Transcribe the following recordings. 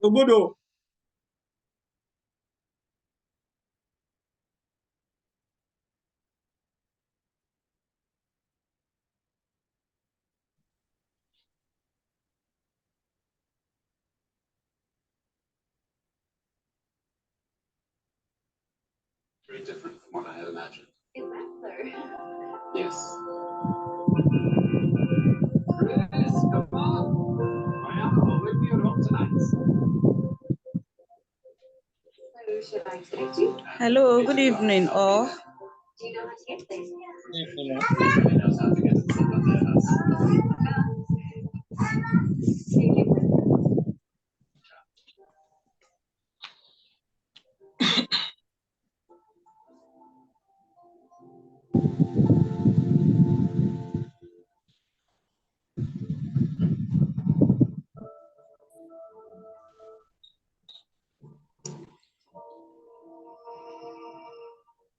Obodo. Very different from what I had imagined. Is that so? Yes. Chris, come on. I am with you home tonight. So should I take you? Hello, good evening, all. Do you know how to get there? Yes, Raymee knows how to get to some of their house.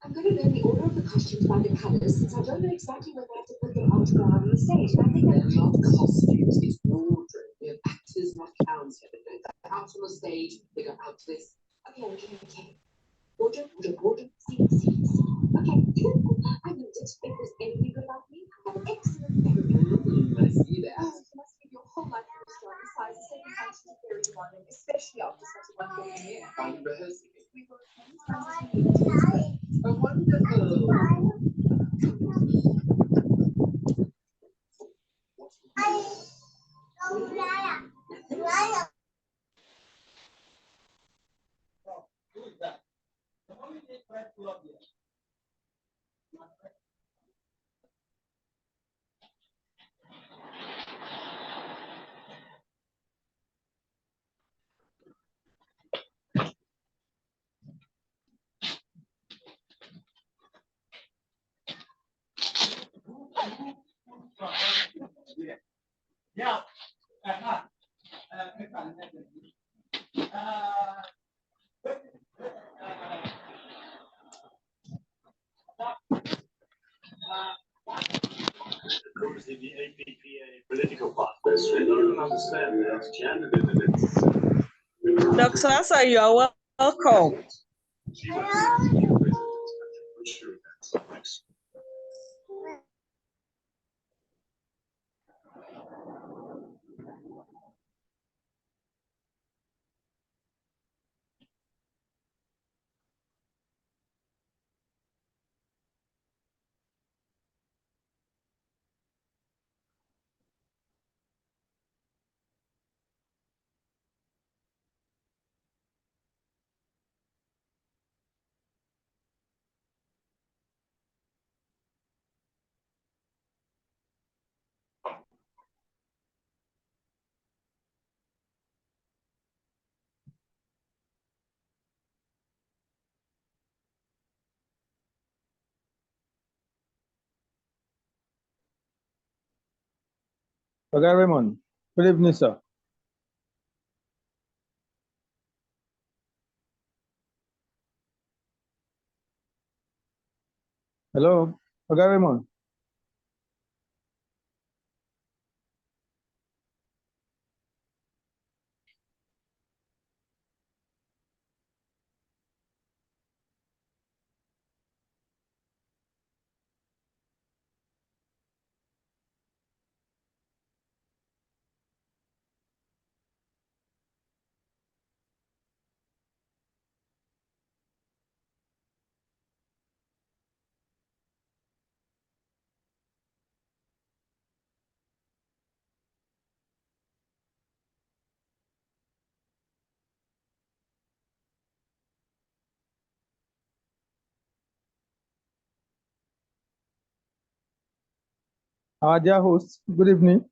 I'm going to learn the order of the costumes by the colours, since I don't know exactly when they have to put them on to go out on the stage. And I think they're not costumes, it's wardrobe. We have actors, not clowns here. They go out on the stage, they go out to this. Okay. Wardrobe. See. Okay. I wouldn't expect there's anything good about me. I have an excellent memory. I see that. Oh, you must give your whole life to a story. Besides, the second time is very demanding, especially after such a wonderful premiere. I'm rehearsing it. We were wonderful. In the APPA political process, they don't understand that it's candidate and it's. Dr. Asa, you are welcome. She was the president of this country. I'm sure that's nice. Okay, Raymond. Good evening, sir. Hello. Okay, Raymond. Our dear host, good evening.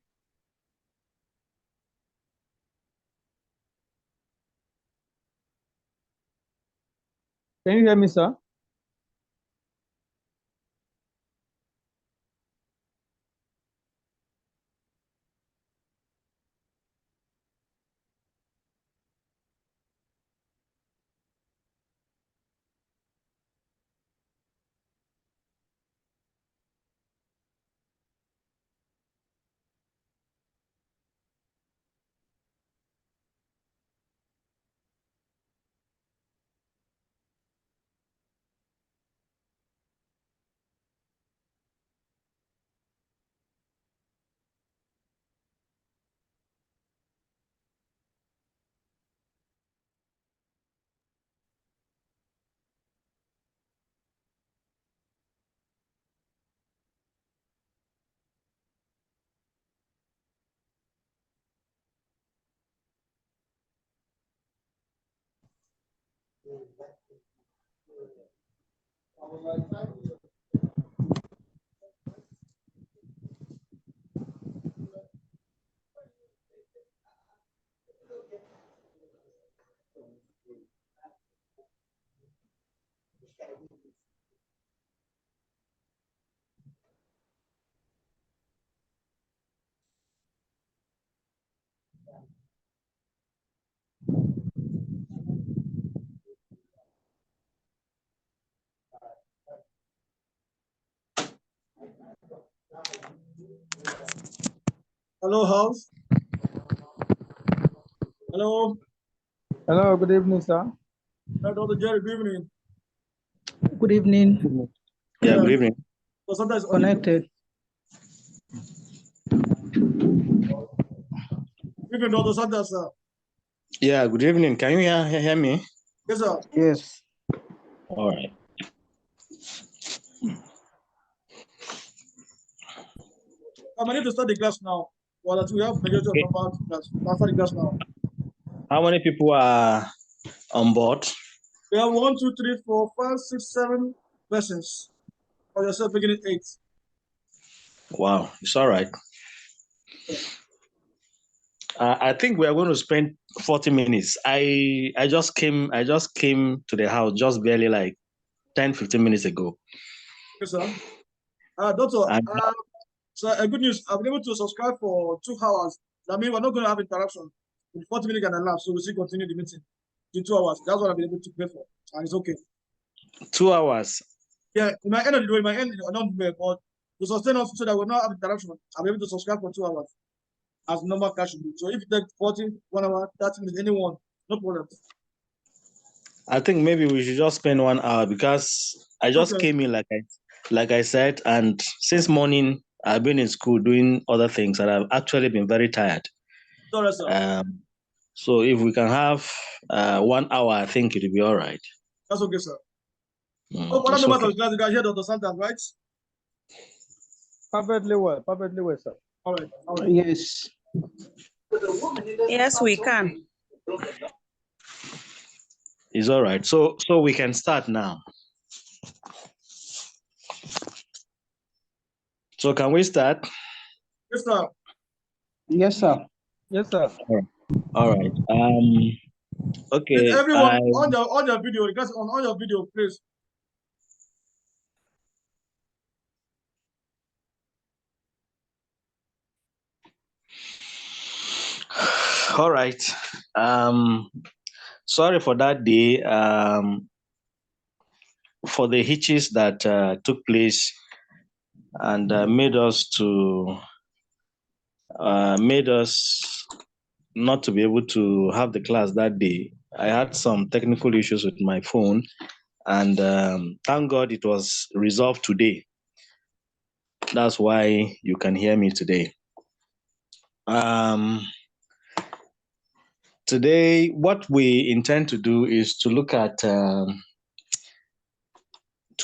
Can you hear me, sir? Hello, house. Hello. Hello, good evening, sir. Dr. Jerry, good evening. Good evening. Yeah, good evening. So sometimes Connected. even Dr. Sanders, sir. Yeah, good evening. Can you hear me? Yes, sir. Yes. All right. I need to start the class now. Well, we have majority of number of class. I'll start the class now. How many people are on board? We have 1, 2, 3, 4, 5, 6, 7 persons. For yourself, beginning 8. Wow, it's all right. I think we are going to spend 40 minutes. I just came to the house just barely like 10, 15 minutes ago. Yes, sir. Doctor, And so good news. I've been able to subscribe for 2 hours. That means we're not going to have interaction. In 40 minutes can elapse, so we'll still continue the meeting in 2 hours. That's what I've been able to pay for, and it's okay. 2 hours. Yeah, in my end of the day, my end, I don't do it, but to sustain us so that we'll not have interaction, I'm able to subscribe for 2 hours as normal cash should be. So if you take 40, 1 hour, 30 minutes, anyone, no problem. I think maybe we should just spend 1 hour because I just Okay. came in like I said, and since morning I've been in school doing other things and I've actually been very tired. Sorry, sir. So if we can have 1 hour, I think it'll be all right. That's okay, sir. Oh, what members of the class, you can hear Dr. Santana, right? Perfectly well, sir. All right. Yes. Yes, we can. It's all right. So we can start now. So can we start? Yes, sir. Yes, sir. Yes, sir. All right. Okay. Everyone on your video, because on your video, please. All right. Sorry for that day. For the hitches that took place and made us not to be able to have the class that day. I had some technical issues with my phone, and thank God it was resolved today. That's why you can hear me today. Today, what we intend to do is to look at 2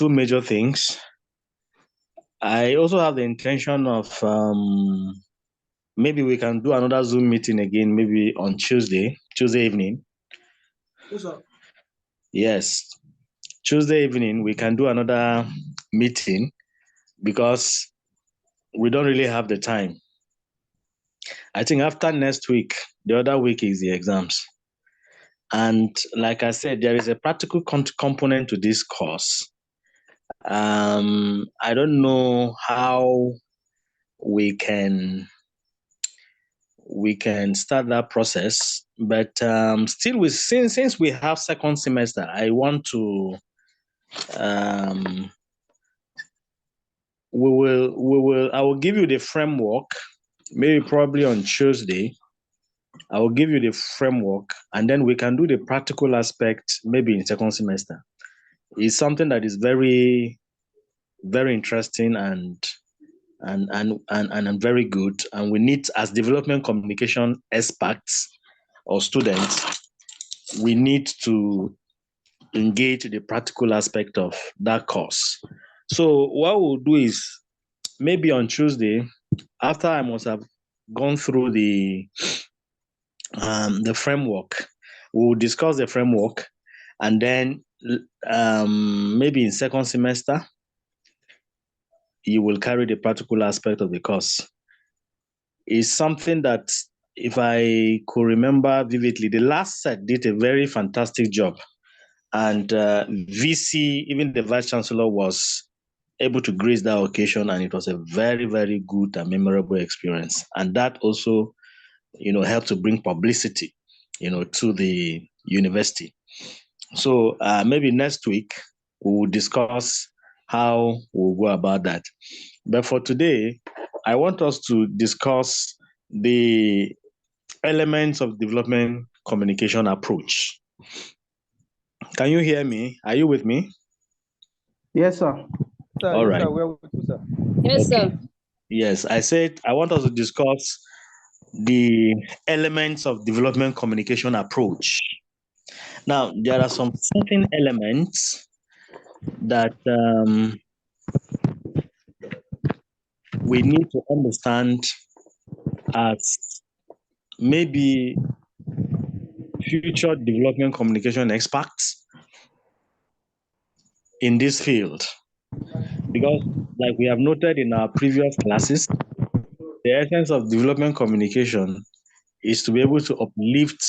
major things. I also have the intention of maybe we can do another Zoom meeting again, maybe on Tuesday evening. Yes, sir. Yes, Tuesday evening we can do another meeting because we don't really have the time. I think after next week, the other week is the exams. And like I said, there is a practical component to this course. I don't know how we can start that process, but still, since we have second semester, I want to I will give you the framework, maybe probably on Tuesday. I will give you the framework, and then we can do the practical aspect maybe in second semester. It's something that is very, very interesting and very good. And we need, as development communication experts or students, we need to engage the practical aspect of that course. So what we'll do is maybe on Tuesday, after I must have gone through the framework, we'll discuss the framework, And then maybe in second semester, you will carry the practical aspect of the course. It's something that, if I could remember vividly, the last set did a very fantastic job. And VC, even the Vice Chancellor, was able to grace that occasion, and it was a very, very good and memorable experience. And that also, helped to bring publicity, to the university. So maybe next week we will discuss how we'll go about that. But for today, I want us to discuss the elements of development communication approach. Can you hear me? Are you with me? Yes, sir. Sir, All yes, right. sir, we're with you, sir. Yes, Okay. sir. Yes, I said I want us to discuss the elements of development communication approach. Now, there are some certain elements that we need to understand as maybe future development communication experts in this field. Because, like we have noted in our previous classes, the essence of development communication is to be able to uplift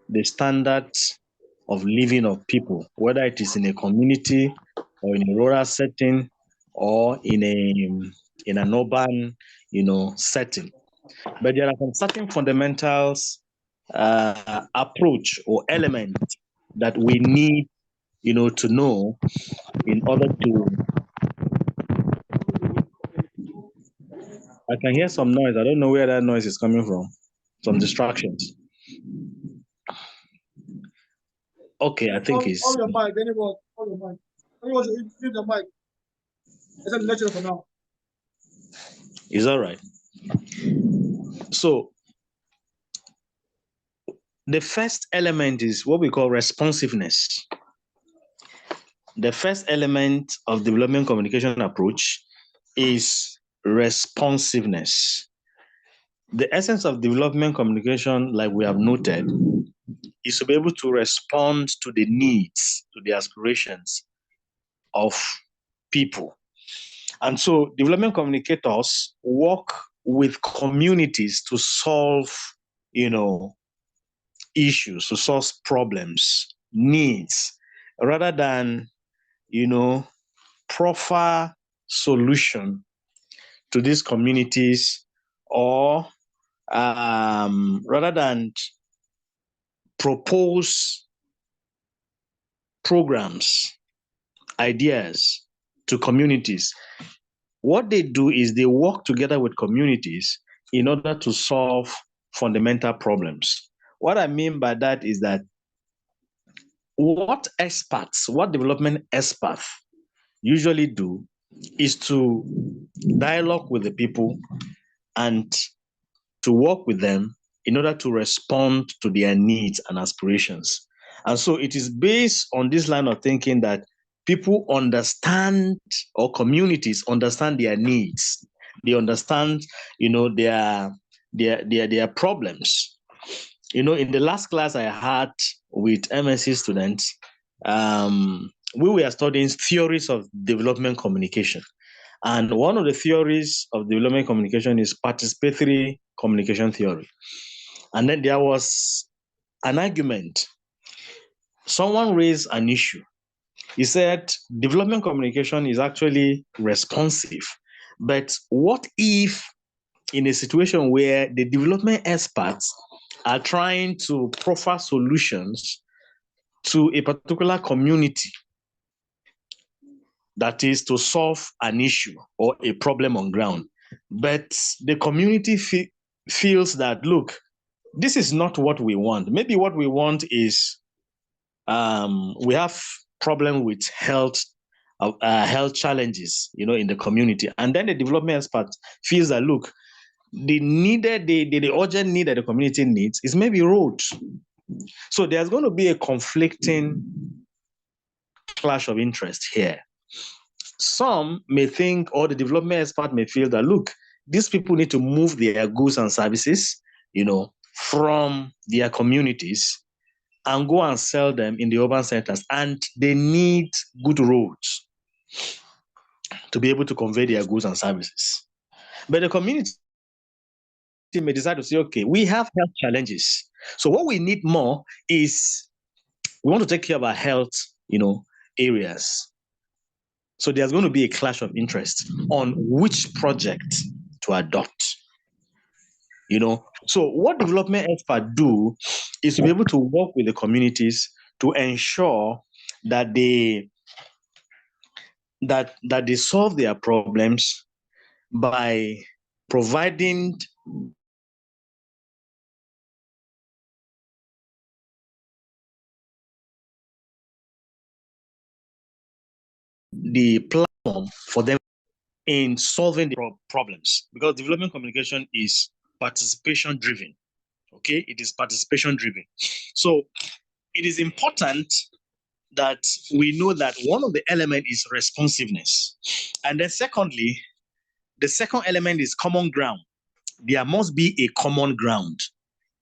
the standards of living of people, whether it is in a community or in a rural setting or in an urban, setting. But there are some certain fundamentals approach or elements that we need, to know in order to. I can hear some noise. I don't know where that noise is coming from. Some distractions. Okay, I think it's. On your mic, anyone? On your mic. Anyone should leave the mic. It's a lecture for now. It's all right. So the first element is what we call responsiveness. The first element of development communication approach is responsiveness. The essence of development communication, like we have noted, is to be able to respond to the needs, to the aspirations of people. And so development communicators work with communities to solve, issues, to solve problems, needs, rather than, proffer solution to these communities, or rather than propose programs, ideas to communities. What they do is they work together with communities in order to solve fundamental problems. What I mean by that is that what development experts usually do is to dialogue with the people and to work with them in order to respond to their needs and aspirations. And so it is based on this line of thinking that people understand, or communities understand their needs. They understand, their problems. In the last class I had with MSc students, we were studying theories of development communication. And one of the theories of development communication is participatory communication theory. And then there was an argument. Someone raised an issue. He said development communication is actually responsive. But what if in a situation where the development experts are trying to proffer solutions to a particular community, that is to solve an issue or a problem on ground, but the community feels that, look, this is not what we want. Maybe what we want is we have problem with health challenges, in the community, and then the development expert feels that, look, the urgent need that the community needs is maybe roads. So there's going to be a conflicting clash of interest here. Some may think, or the development expert may feel that, look, these people need to move their goods and services, from their communities and go and sell them in the urban centers, and they need good roads to be able to convey their goods and services. But the community may decide to say, okay, we have health challenges. So what we need more is we want to take care of our health, areas. So there's going to be a clash of interest on which project to adopt. So what development experts do is to be able to work with the communities to ensure that they solve their problems by providing the platform for them in solving the problems, because development communication is participation driven. Okay, it is participation driven. So it is important that we know that one of the elements is responsiveness. And then secondly, the second element is common ground. There must be a common ground.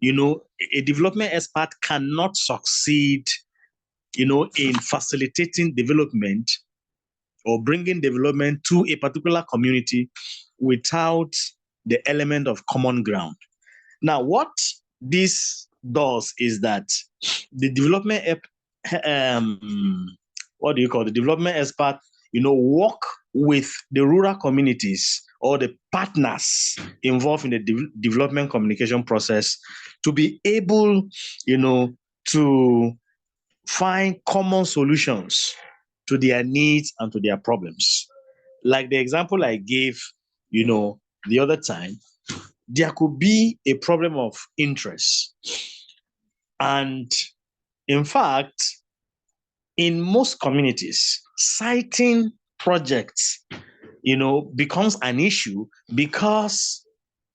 A development expert cannot succeed, in facilitating development or bringing development to a particular community without the element of common ground. Now, what this does is that the development the development expert, work with the rural communities or the partners involved in the development communication process to be able, to find common solutions to their needs and to their problems. Like the example I gave, the other time, there could be a problem of interest. And in fact, in most communities, citing projects, becomes an issue because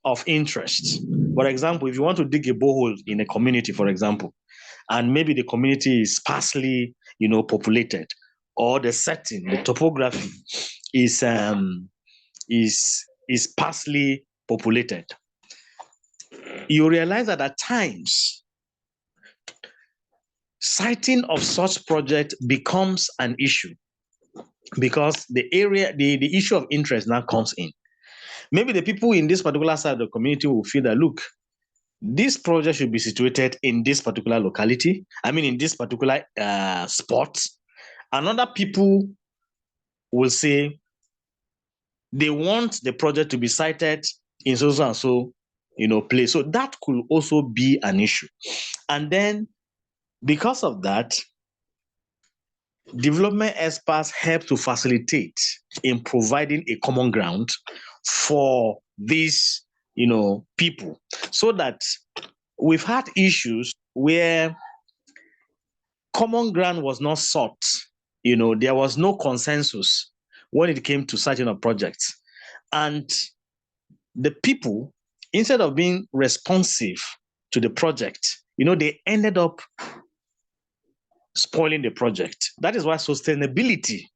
of interest. For example, if you want to dig a borehole in a community, for example, and maybe the community is sparsely, populated, or the setting, the topography is sparsely populated, you realize that at times, citing of such project becomes an issue because the issue of interest now comes in. Maybe the people in this particular side of the community will feel that, look, this project should be situated in this particular locality, in this particular spot. Another people will say they want the project to be sited in so and so, place. So that could also be an issue. And then because of that, development experts help to facilitate in providing a common ground for these, people, so that we've had issues where common ground was not sought. There was no consensus when it came to certain of projects. And the people, instead of being responsive to the project, they ended up spoiling the project. That is why sustainability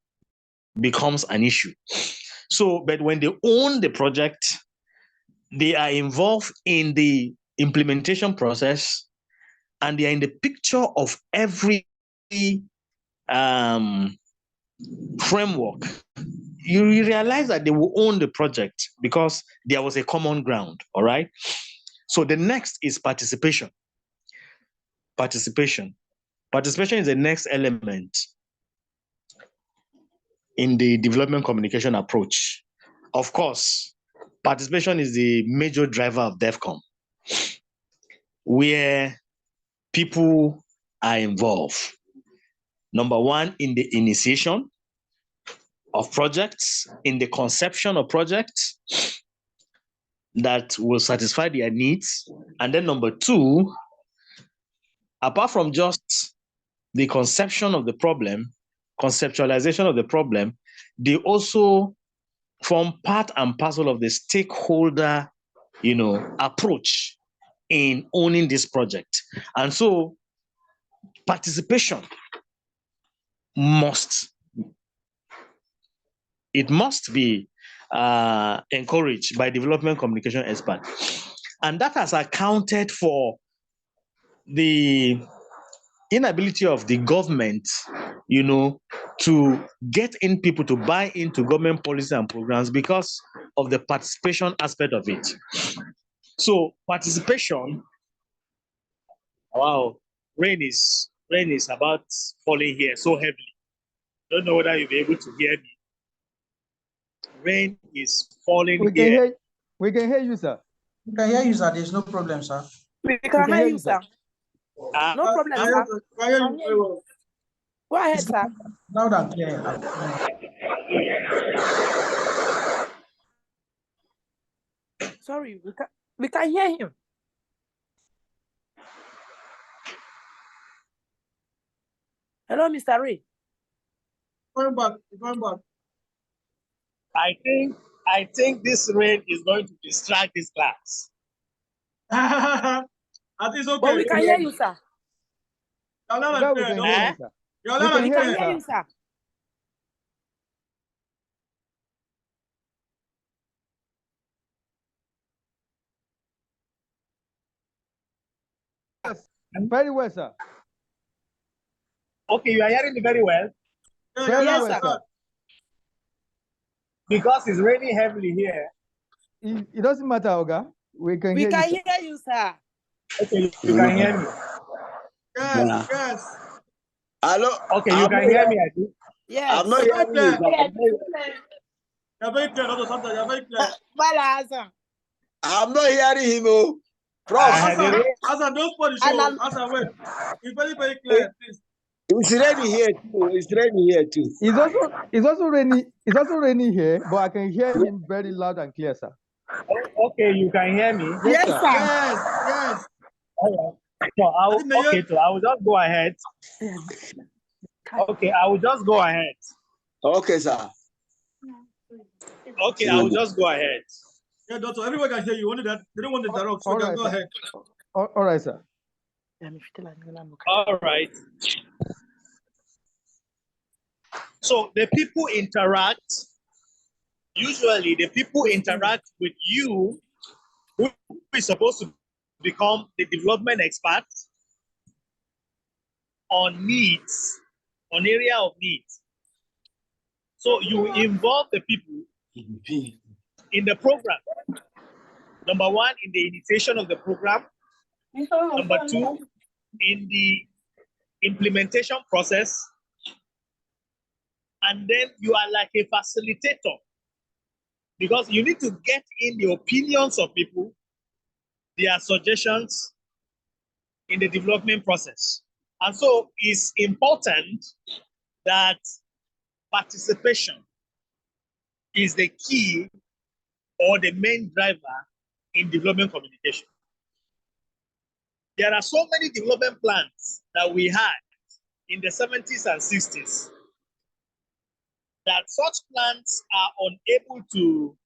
becomes an issue. So, but when they own the project, they are involved in the implementation process, and they are in the picture of every framework. You realize that they will own the project because there was a common ground. All right. So the next is participation. Participation is the next element in the development communication approach. Of course, participation is the major driver of DevCom, where people are involved. Number one, in the initiation of projects, in the conception of projects that will satisfy their needs. And then number two, apart from just the conception of the problem, conceptualization of the problem, they also form part and parcel of the stakeholder, approach in owning this project. And so participation must be encouraged by development communication experts. And that has accounted for the inability of the government, to get in people to buy into government policy and programs because of the participation aspect of it. So participation, wow, rain is about falling here so heavily. Don't know whether you'll be able to hear me. Rain is falling here. We can hear you, sir. We can hear you, sir. There's no problem, sir. We can hear you, sir. No problem, I sir. hear you very well. Go ahead, sir. Loud and clear. Sorry, we can hear him. Hello, Mr. Ray. Going back. I think this rain is going to distract this class. I think it's okay. But we can hear you, sir. You're loud Oga, and we clear. can Don't hear worry. you, sir. You're We loud can and We hear can you, clear. hear you, sir. Yes, very well, sir. Okay, you are hearing me very well Yeah, Very Yes, well, sir. sir. because it's raining heavily here. It doesn't matter, Oga. We can We hear can you, sir. hear you, sir. Okay, you can hear me. Yes, yes. Hello. Okay, you can hear me, I think. Yes. I'm not You're hearing very you. clear. sir. You're very clear. Also, sometimes you're very clear. Voilà, sir. I'm not hearing him. Oh. Prof, Asa, don't spoil the And show. I'm- Asa, wait. It's very, very clear. Please. it's raining here too. It's raining here too. It's also raining here, but I can hear him very loud and clear, sir. Okay, you can hear me. Yes, sir. sir. Yes, yes. All right. So I will just go ahead. Okay, I will just go ahead. Okay, sir. Okay, I will just go ahead. Yeah, doctor, everyone can hear you. Only that they don't want to interrupt, so All you can right, go sir. ahead. All right, sir. All right. So the people interact. Usually, the people interact with you, who is supposed to become the development expert on needs, on area of needs. So you involve the people in the program. Number one, in the initiation of the program. Number two, in the implementation process. And then you are like a facilitator because you need to get in the opinions of people, their suggestions in the development process. And so it's important that participation is the key or the main driver in development communication. There are so many development plans that we had in the 70s and 60s that such plans are unable to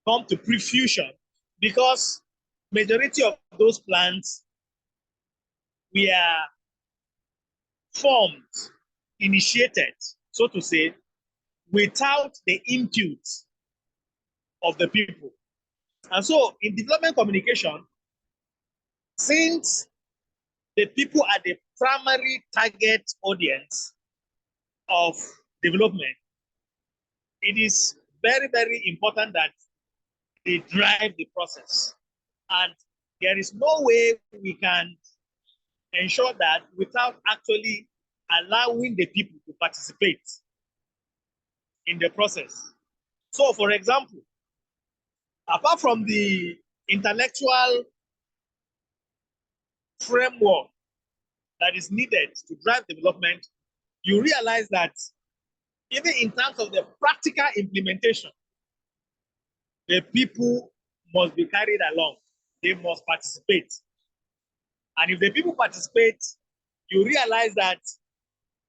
come to fruition because majority of those plans were formed, initiated, so to say, without the input of the people. And so in development communication, since the people are the primary target audience of development, it is very, very important that they drive the process. And there is no way we can ensure that without actually allowing the people to participate in the process. So, for example, apart from the intellectual framework that is needed to drive development, you realize that even in terms of the practical implementation, the people must be carried along. They must participate. And if the people participate, you realize that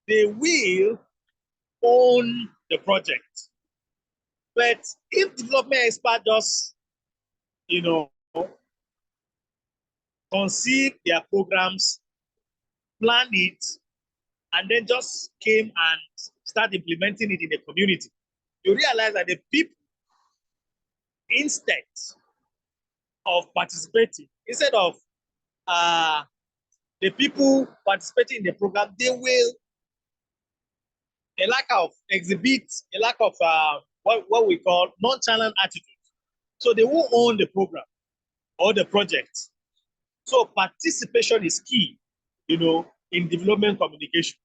they will own the project. But if development experts just, conceive their programs, plan it, and then just came and start implementing it in the community, you realize that the people, instead of participating, instead of the people participating in the program, they will exhibit a lack of what we call nonchalant attitude. So they will own the program or the project. So participation is key, in development communication.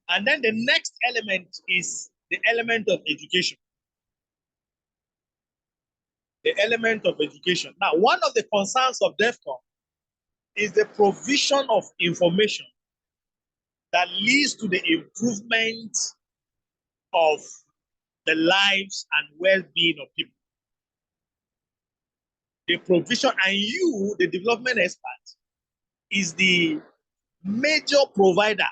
And then the next element is the element of education. The element of education. Now, one of the concerns of DevCom is the provision of information that leads to the improvement of the lives and well-being of people. The provision, and you, the development expert, is the major provider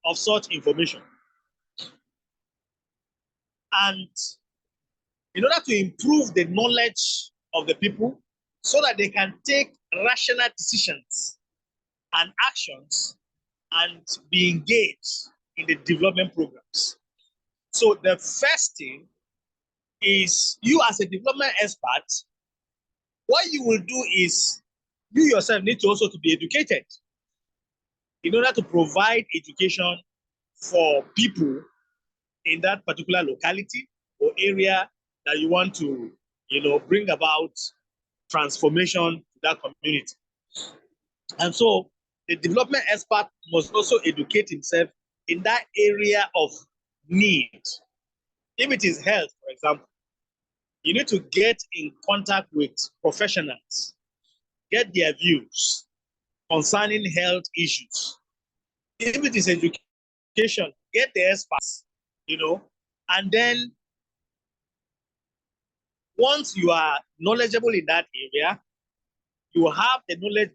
of such information. And in order to improve the knowledge of the people so that they can take rational decisions and actions and be engaged in the development programs. So the first thing is, you as a development expert, what you will do is you yourself need to also to be educated in order to provide education for people in that particular locality or area that you want to, bring about transformation to that community. And so the development expert must also educate himself in that area of need. If it is health, for example, you need to get in contact with professionals, get their views concerning health issues. If it is education, get the experts, and then once you are knowledgeable in that area, you have the knowledge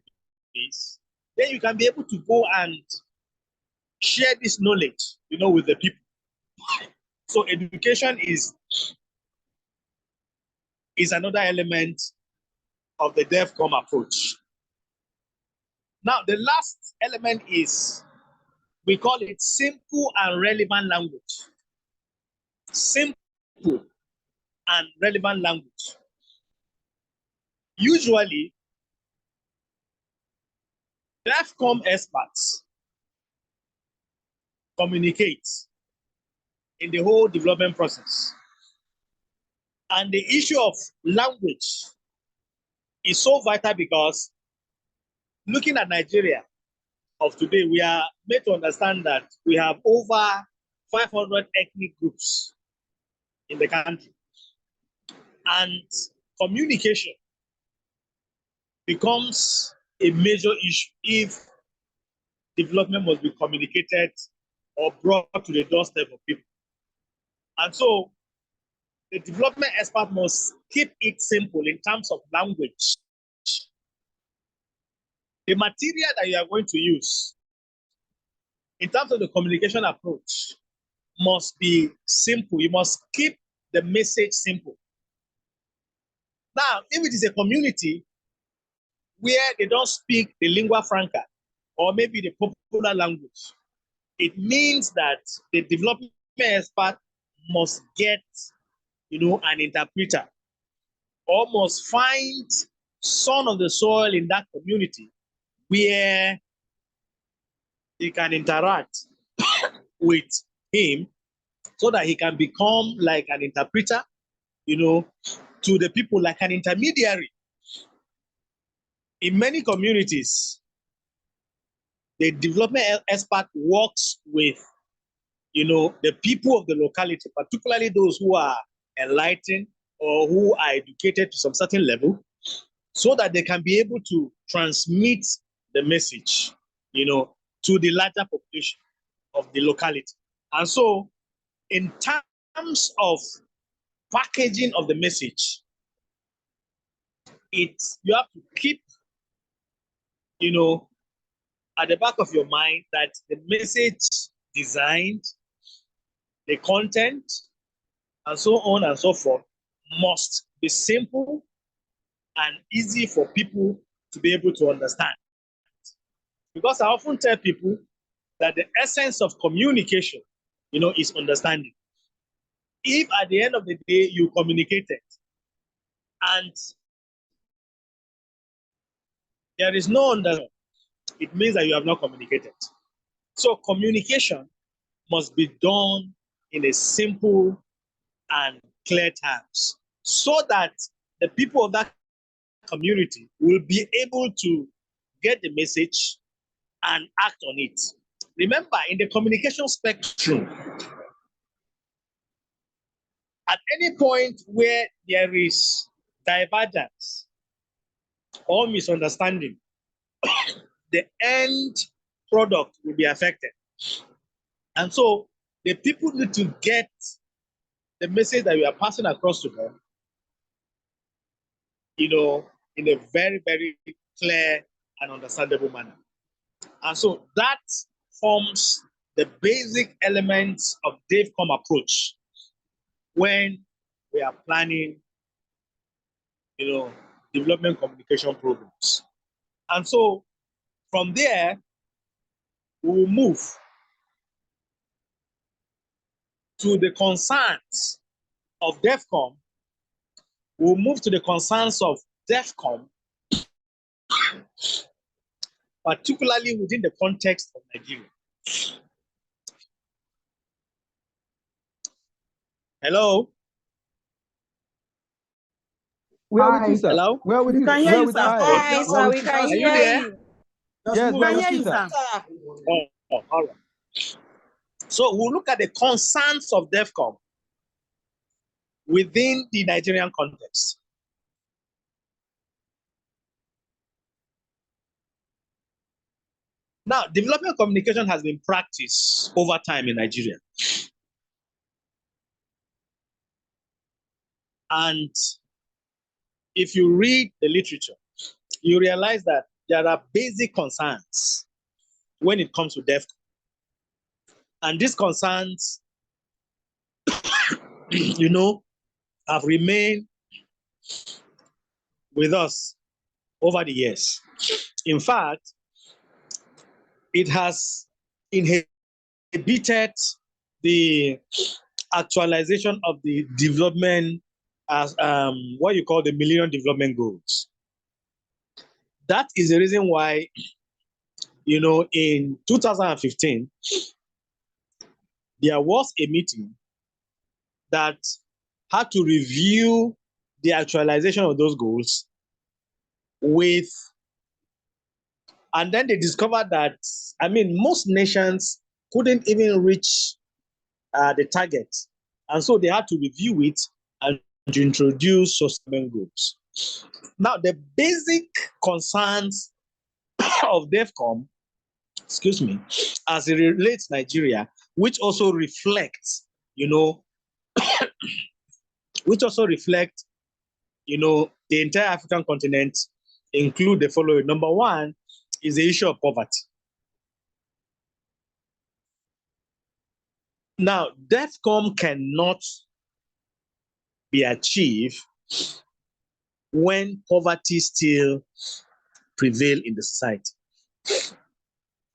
base, then you can be able to go and share this knowledge, with the people. So education is another element of the DevCom approach. Now, the last element is, we call it simple and relevant language. Simple and relevant language. Usually, DevCom experts communicate in the whole development process. And the issue of language is so vital because looking at Nigeria of today, we are made to understand that we have over 500 ethnic groups in the country. And communication becomes a major issue if development must be communicated or brought to the doorstep of people. And so the development expert must keep it simple in terms of language. The material that you are going to use in terms of the communication approach must be simple. You must keep the message simple. Now, if it is a community where they don't speak the lingua franca or maybe the popular language, it means that the development expert must get, an interpreter, or must find son of the soil in that community where he can interact with him so that he can become like an interpreter, to the people, like an intermediary. In many communities, the development expert works with, the people of the locality, particularly those who are enlightened or who are educated to some certain level, so that they can be able to transmit the message, to the larger population of the locality. And so, in terms of packaging of the message, you have to keep, at the back of your mind that the message designed, the content, and so on and so forth must be simple and easy for people to be able to understand. Because I often tell people that the essence of communication, is understanding. If at the end of the day you communicated and there is no understanding, it means that you have not communicated. So communication must be done in a simple and clear terms so that the people of that community will be able to get the message and act on it. Remember, in the communication spectrum, at any point where there is divergence or misunderstanding, the end product will be affected. And so the people need to get the message that we are passing across to them, in a very, very clear and understandable manner. And so that forms the basic elements of DevCom approach when we are planning, development communication programs. And so from there, we will move to the concerns of DevCom. We'll move to the concerns of DevCom, particularly within the context of Nigeria. Hello? We are with you, sir. Hello? We are with We you. can We hear are you, with sir. you. Hi, We sir. are We with you. can Are you hear there? you. Yes, We we are can with hear you, you, sir. sir. All right. So we'll look at the concerns of DevCom within the Nigerian context. Now, development communication has been practiced over time in Nigeria. And if you read the literature, you realize that there are basic concerns when it comes to DevCom. And these concerns, have remained with us over the years. In fact, it has inhibited the actualization of the development as what you call the Millennium Development Goals. That is the reason why, in 2015, there was a meeting that had to review the actualization of those goals and then they discovered that, most nations couldn't even reach the target. And so they had to review it and to introduce sustainable goals. Now, the basic concerns of DevCom, as it relates to Nigeria, which also reflects, the entire African continent, include the following. Number one is the issue of poverty. Now, DevCom cannot be achieved when poverty still prevails in the society.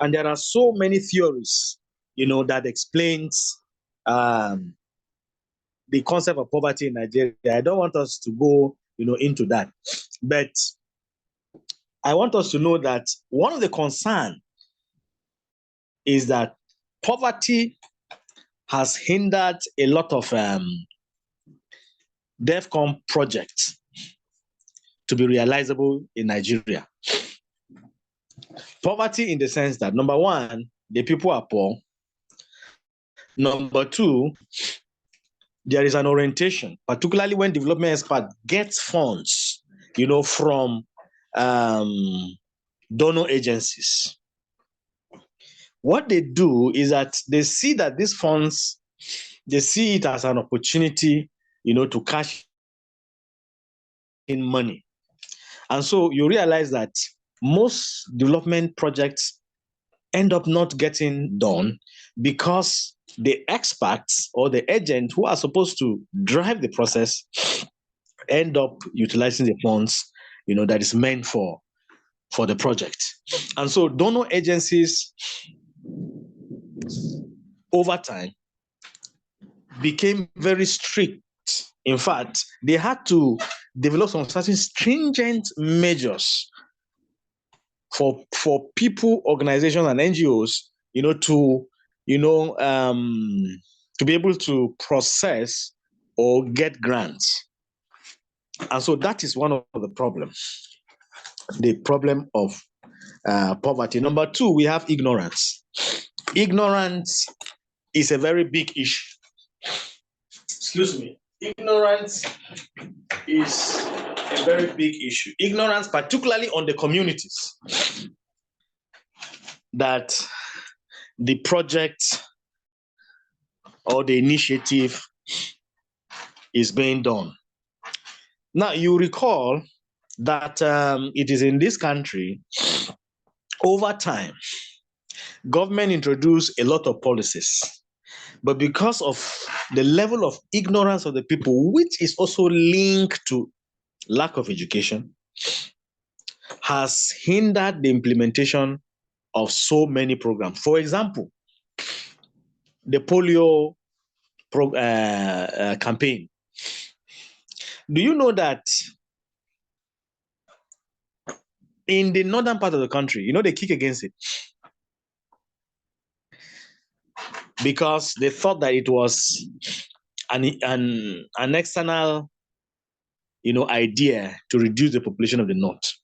And there are so many theories, that explains the concept of poverty in Nigeria. I don't want us to go, into that. But I want us to know that one of the concerns is that poverty has hindered a lot of DevCom projects to be realizable in Nigeria. Poverty in the sense that, number one, the people are poor. Number two, there is an orientation, particularly when development expert gets funds, from donor agencies. What they do is that they see that these funds, they see it as an opportunity, to cash in money. And so you realize that most development projects end up not getting done because the experts or the agent who are supposed to drive the process end up utilizing the funds, that is meant for the project. And so donor agencies over time became very strict. In fact, they had to develop some certain stringent measures for people, organizations, and NGOs, to be able to process or get grants. And so that is one of the problems, the problem of poverty. Number two, we have ignorance. Ignorance is a very big issue. Excuse me. Ignorance is a very big issue. Ignorance, particularly on the communities that the project or the initiative is being done. Now, you recall that it is in this country, over time, government introduced a lot of policies, but because of the level of ignorance of the people, which is also linked to lack of education, has hindered the implementation of so many programs. For example, the polio campaign. Do you know that in the northern part of the country, they kick against it because they thought that it was an external, idea to reduce the population of the north.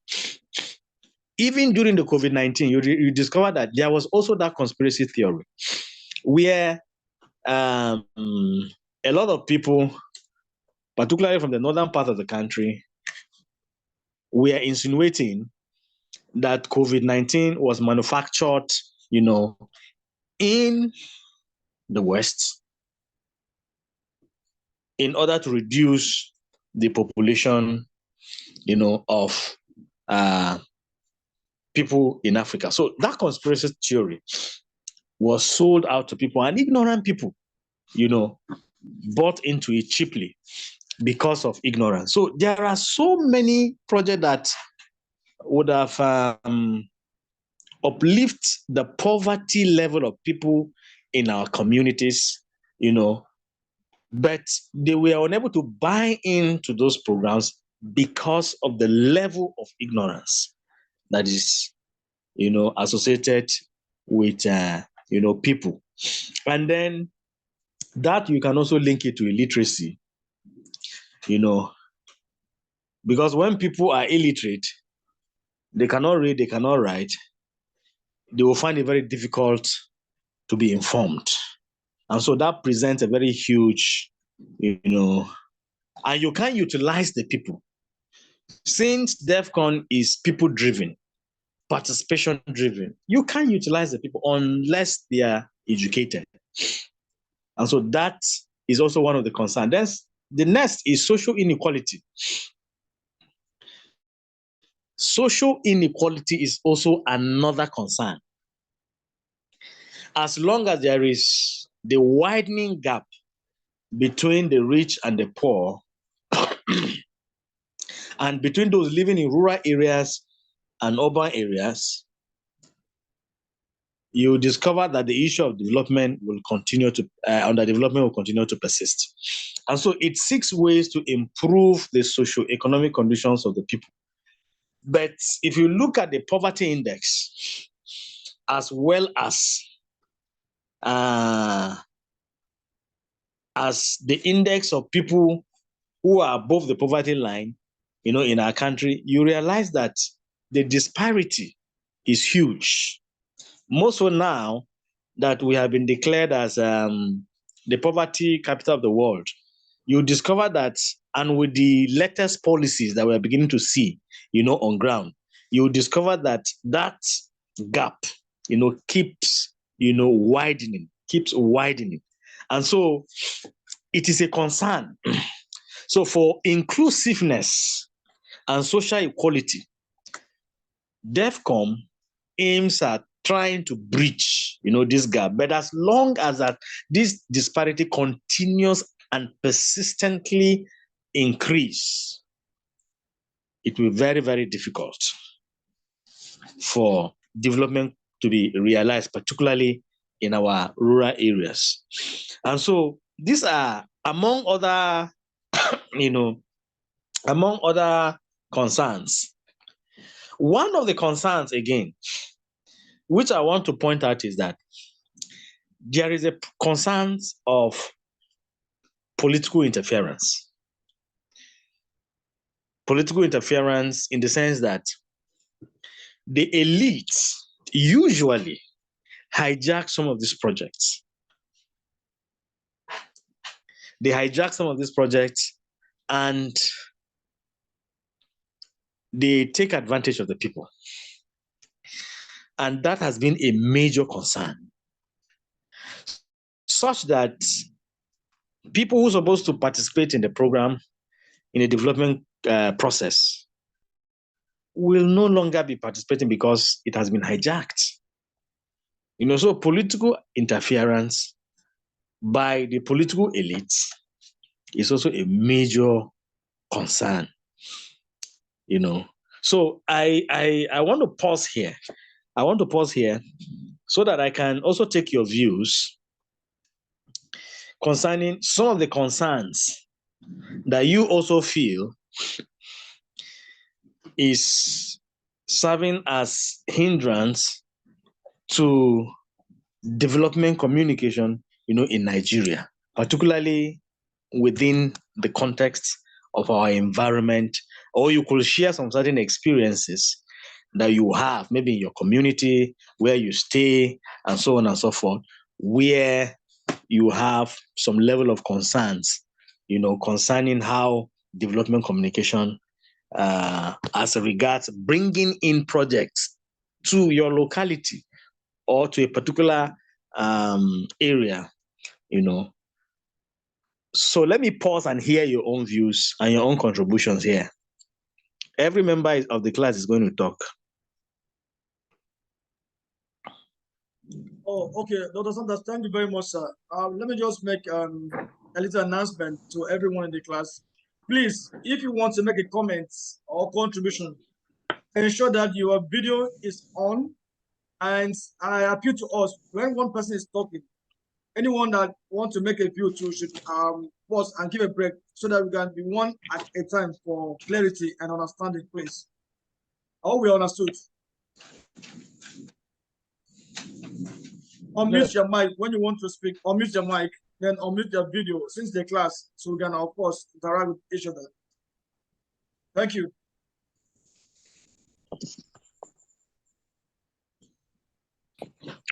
Even during the COVID-19, you discover that there was also that conspiracy theory where a lot of people, particularly from the northern part of the country, were insinuating that COVID-19 was manufactured, in the West in order to reduce the population, of people in Africa. So that conspiracy theory was sold out to people, and ignorant people, bought into it cheaply because of ignorance. So there are so many projects that would have uplift the poverty level of people in our communities, but they were unable to buy into those programs because of the level of ignorance that is, associated with, people. And then that you can also link it to illiteracy, because when people are illiterate, they cannot read, they cannot write, they will find it very difficult to be informed. And so that presents a very huge, and you can't utilize the people. Since DevCon is people-driven, participation-driven, you can't utilize the people unless they are educated. And so that is also one of the concerns. Then the next is social inequality. Social inequality is also another concern. As long as there is the widening gap between the rich and the poor, and between those living in rural areas and urban areas, you discover that the issue of development will continue to, underdevelopment will continue to persist. And so it seeks ways to improve the socio-economic conditions of the people. But if you look at the poverty index, as well as the index of people who are above the poverty line, in our country, you realize that the disparity is huge. Most so now that we have been declared as the poverty capital of the world, you discover that, and with the latest policies that we are beginning to see, on ground, you discover that that gap, keeps, widening. And so it is a concern. So for inclusiveness and social equality, DevCom aims at trying to breach, this gap. But as long as that this disparity continues and persistently increase, it will be very, very difficult for development to be realized, particularly in our rural areas. And so these are among other, concerns. One of the concerns, again, which I want to point out is that there is a concern of political interference. Political interference in the sense that the elites usually hijack some of these projects. They hijack some of these projects and they take advantage of the people. And that has been a major concern, such that people who are supposed to participate in the program, in the development process, will no longer be participating because it has been hijacked. So political interference by the political elites is also a major concern. So I want to pause here. I want to pause here so that I can also take your views concerning some of the concerns that you also feel is serving as hindrance to development communication, in Nigeria, particularly within the context of our environment, or you could share some certain experiences that you have, maybe in your community, where you stay, and so on and so forth, where you have some level of concerns, concerning how development communication, as regards bringing in projects to your locality or to a particular area, So let me pause and hear your own views and your own contributions here. Every member of the class is going to talk. Oh, okay, Dr. Sanders, thank you very much, sir. Let me just make a little announcement to everyone in the class. Please, if you want to make a comment or contribution, ensure that your video is on, and I appeal to us when one person is talking. Anyone that wants to make a view to should pause and give a break so that we can be one at a time for clarity and understanding, please. I hope we understood. Unmute your mic when you want to speak. Unmute your mic, then unmute your video since the class, so we can, of course, interact with each other. Thank you.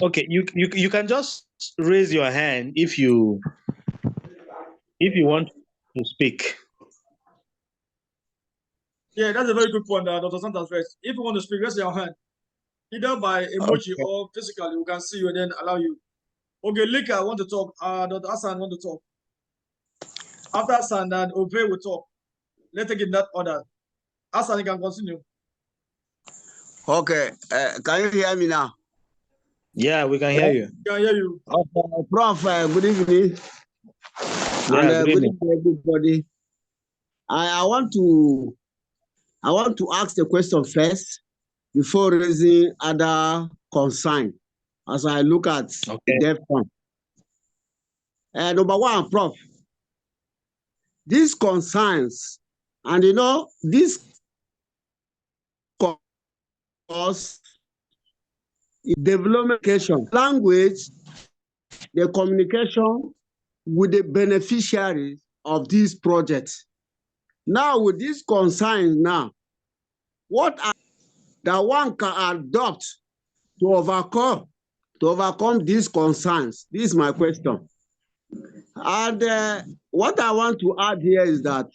Okay, you can just raise your hand if you want to speak. Yeah, that's a very good point, Dr. Santos raised. If you want to speak, raise your hand, either by emoji or physically. We can see you and then allow you. Okay, Lika want to talk. Dr. Hassan want to talk. After Hassan, and Ove will talk. Let's take it in that order. Hassan, you can continue. Okay, can you hear me now? Yeah, we can hear you. We can hear you. Okay, Prof, good evening. Yeah, And good evening, everybody. I want to ask the question first before raising other concern as I look at DevCom. Number one, Prof, these concerns, and this cause development language, the communication with the beneficiaries of these projects. Now, with these concerns now, what are that one can adopt to overcome these concerns? This is my question. And what I want to add here is that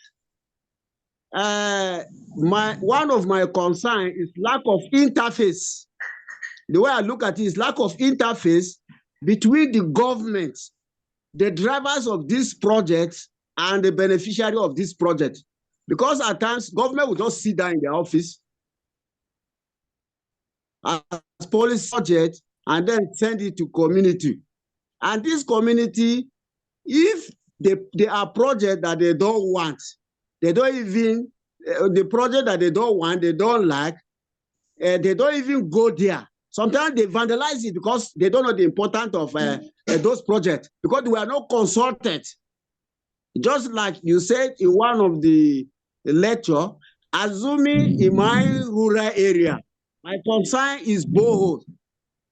one of my concerns is lack of interface. The way I look at it is lack of interface between the government, the drivers of this project, and the beneficiary of this project. Because at times, government will just sit down in their office as policy project and then send it to community. And this community, if they are projects that they don't want, they don't even, the project that they don't want, they don't like, they don't even go there. Sometimes they vandalize it because they don't know the importance of those projects, because they were not consulted. Just like you said in one of the lecture, assuming in my rural area, my concern is borehole,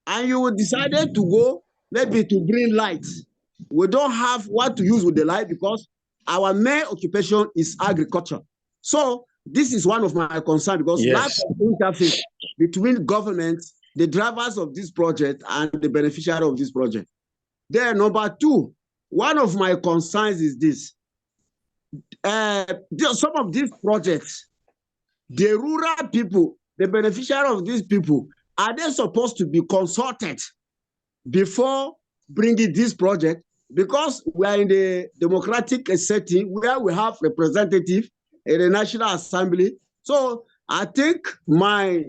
and you decided to go maybe to bring lights. We don't have what to use with the light because our main occupation is agriculture. So this is one of my concerns because lack of interface between government, the drivers of this project, and the beneficiary of this project. Then number two, one of my concerns is this. Some of these projects, the rural people, the beneficiary of these people, are they supposed to be consulted before bringing this project? Because we are in the democratic setting where we have representatives in the National Assembly. So I think my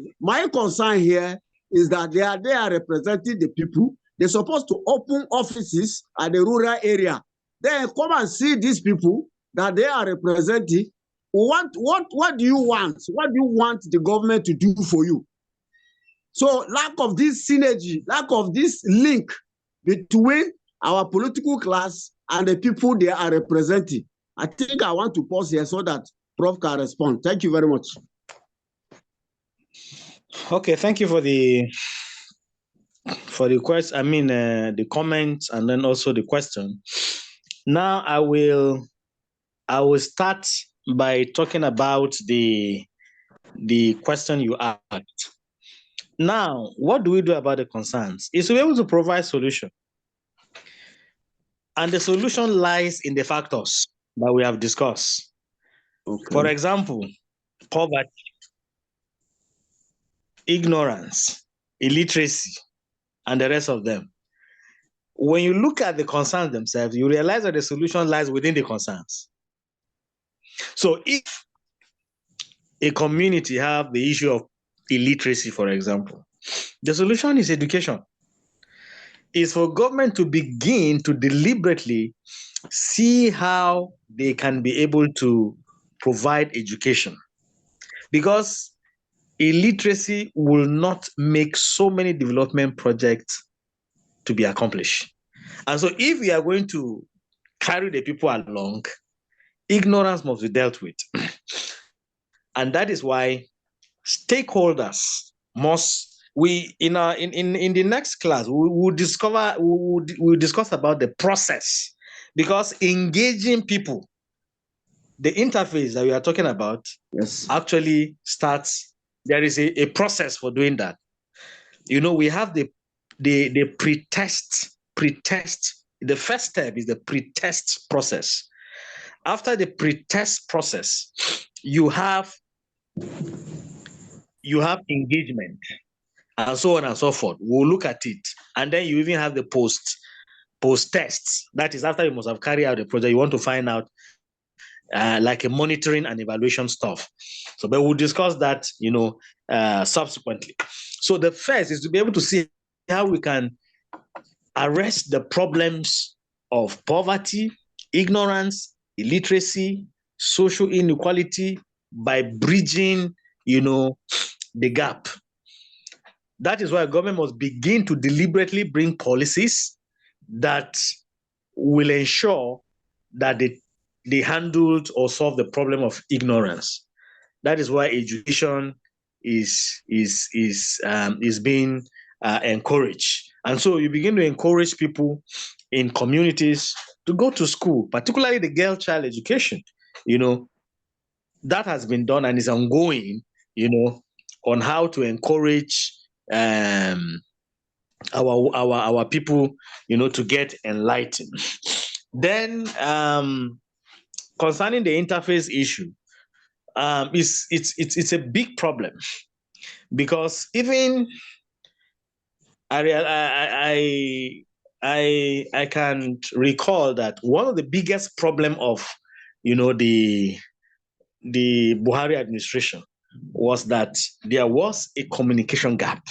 concern here is that they are representing the people. They're supposed to open offices at the rural area. Then come and see these people that they are representing. What do you want? What do you want the government to do for you? So lack of this synergy, lack of this link between our political class and the people they are representing. I think I want to pause here so that Prof can respond. Thank you very much. Okay, thank you for the question. I mean, the comments and then also the question. Now I will start by talking about the question you asked. Now, what do we do about the concerns? Is to be able to provide solution. And the solution lies in the factors that we have discussed. Okay. For example, poverty, ignorance, illiteracy, and the rest of them. When you look at the concerns themselves, you realize that the solution lies within the concerns. So if a community have the issue of illiteracy, for example, the solution is education. Is for government to begin to deliberately see how they can be able to provide education. Because illiteracy will not make so many development projects to be accomplished. And so if we are going to carry the people along, ignorance must be dealt with. And that is why stakeholders must, in the next class, we will discuss about the process, because engaging people, the interface that we are talking about, actually starts. There is a process for doing that. You know, we have the pre-test. The first step is the pre-test process. After the pre-test process, you have engagement, and so on and so forth. We'll look at it. And then you even have the post-tests. That is after you must have carried out the project. You want to find out like a monitoring and evaluation stuff. So, but we'll discuss that, subsequently. So the first is to be able to see how we can arrest the problems of poverty, ignorance, illiteracy, social inequality by bridging, the gap. That is why government must begin to deliberately bring policies that will ensure that they handled or solve the problem of ignorance. That is why education is being encouraged. And so you begin to encourage people in communities to go to school, particularly the girl child education. That has been done and is ongoing, on how to encourage our people, to get enlightened. Then concerning the interface issue, it's a big problem, because even I can recall that one of the biggest problem of the Buhari administration was that there was a communication gap.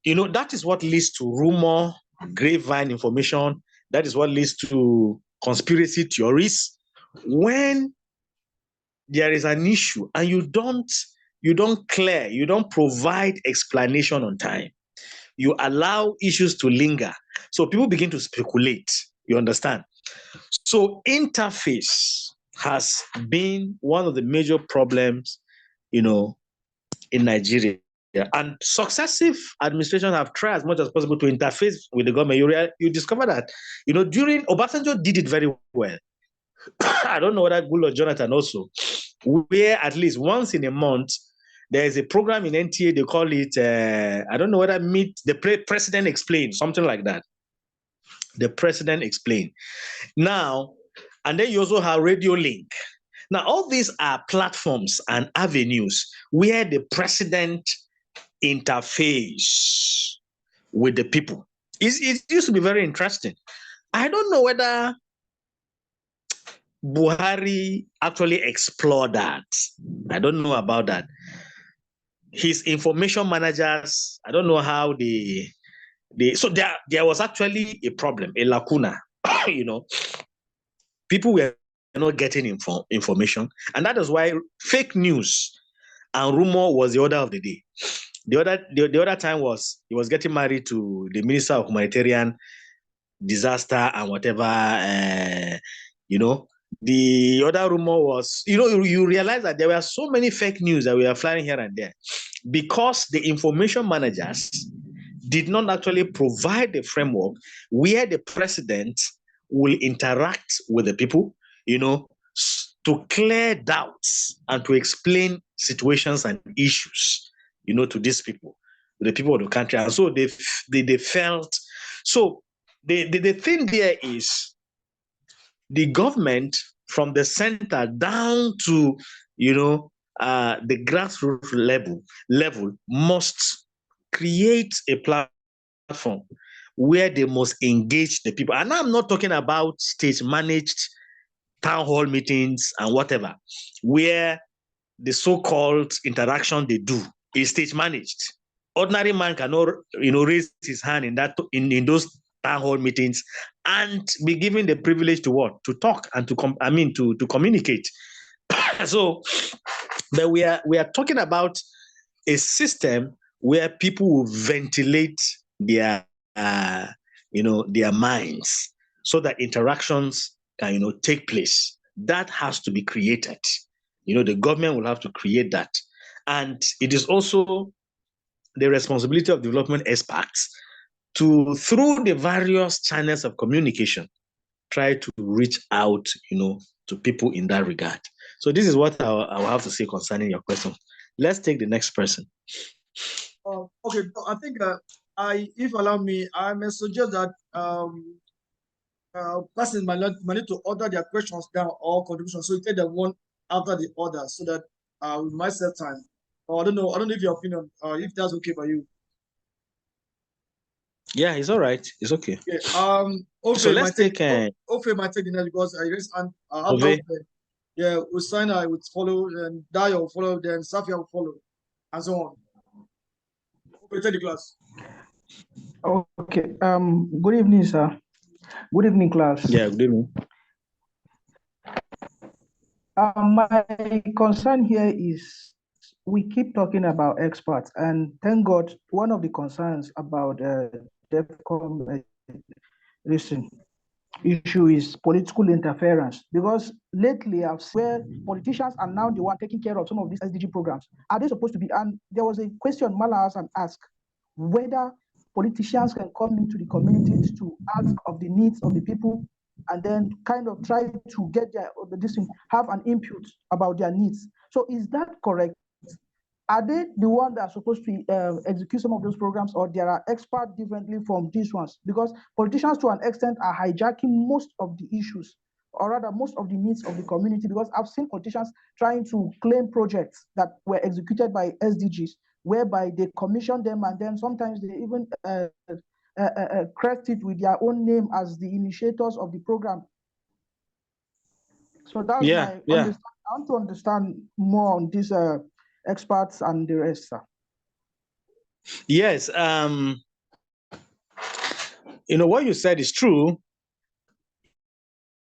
That is what leads to rumor, grapevine information. That is what leads to conspiracy theories. When there is an issue and you don't provide explanation on time, you allow issues to linger. So people begin to speculate, you understand? So interface has been one of the major problems, you know, in Nigeria. And successive administrations have tried as much as possible to interface with the government. You discover that, you know, during Obasanjo did it very well. I don't know whether Goodluck Jonathan also, where at least once in a month, there is a program in NTA, they call it, I don't know whether Meet the President Explain, something like that. The President Explain. Now, and then you also have Radio Link. Now, all these are platforms and avenues where the president interface with the people. It used to be very interesting. I don't know whether Buhari actually explored that. I don't know about that. His information managers, I don't know how so there was actually a problem, a lacuna, you know. People were not getting information, and that is why fake news and rumor was the order of the day. The other time was he was getting married to the Minister of Humanitarian Disaster and whatever, you know. The other rumor was, you know, you realize that there were so many fake news that we are flying here and there because the information managers did not actually provide the framework where the president will interact with the people, you know, to clear doubts and to explain situations and issues, you know, to these people, to the people of the country. And so they felt, so the thing there is the government from the center down to, you know, the grassroots level must create a platform where they must engage the people. And I'm not talking about state-managed town hall meetings and whatever, where the so-called interaction they do is state-managed. Ordinary man cannot, you know, raise his hand in those town hall meetings and be given the privilege to what? To talk and to communicate. So, but we are talking about a system where people will ventilate their you know, their minds so that interactions can, you know, take place. That has to be created. You know, the government will have to create that. And it is also the responsibility of development experts to, through the various channels of communication, try to reach out, you know, to people in that regard. So this is what I will have to say concerning your question. Let's take the next person. Okay, I think if allow me, I may suggest that persons might need to order their questions down or contributions, so you take them one after the other, so that we might save time. Or I don't know if your opinion, if that's okay by you. Yeah, it's all right. It's okay. Okay. So let's take. Ofe might take the next because I guess Ofe. Yeah, Usaina would follow, and Dayo will follow, then Safia will follow, and so on. Ofe, take the class. Okay. Good evening, sir. Good evening, class. Yeah, good evening. My concern here is we keep talking about experts, and thank God, one of the concerns about DevCom recent issue is political interference, because lately I've seen where politicians are now the one taking care of some of these SDG programs. Are they supposed to be? And there was a question Mala asked whether politicians can come into the communities to ask of the needs of the people and then kind of try to get have an input about their needs. So is that correct? Are they the one that are supposed to execute some of those programs, or there are experts differently from these ones? Because politicians to an extent are hijacking most of the issues, or rather most of the needs of the community, because I've seen politicians trying to claim projects that were executed by SDGs, whereby they commission them and then sometimes they even crest it with their own name as the initiators of the program. So that's I want to understand more on these experts and the rest, sir. Yes, you know, what you said is true.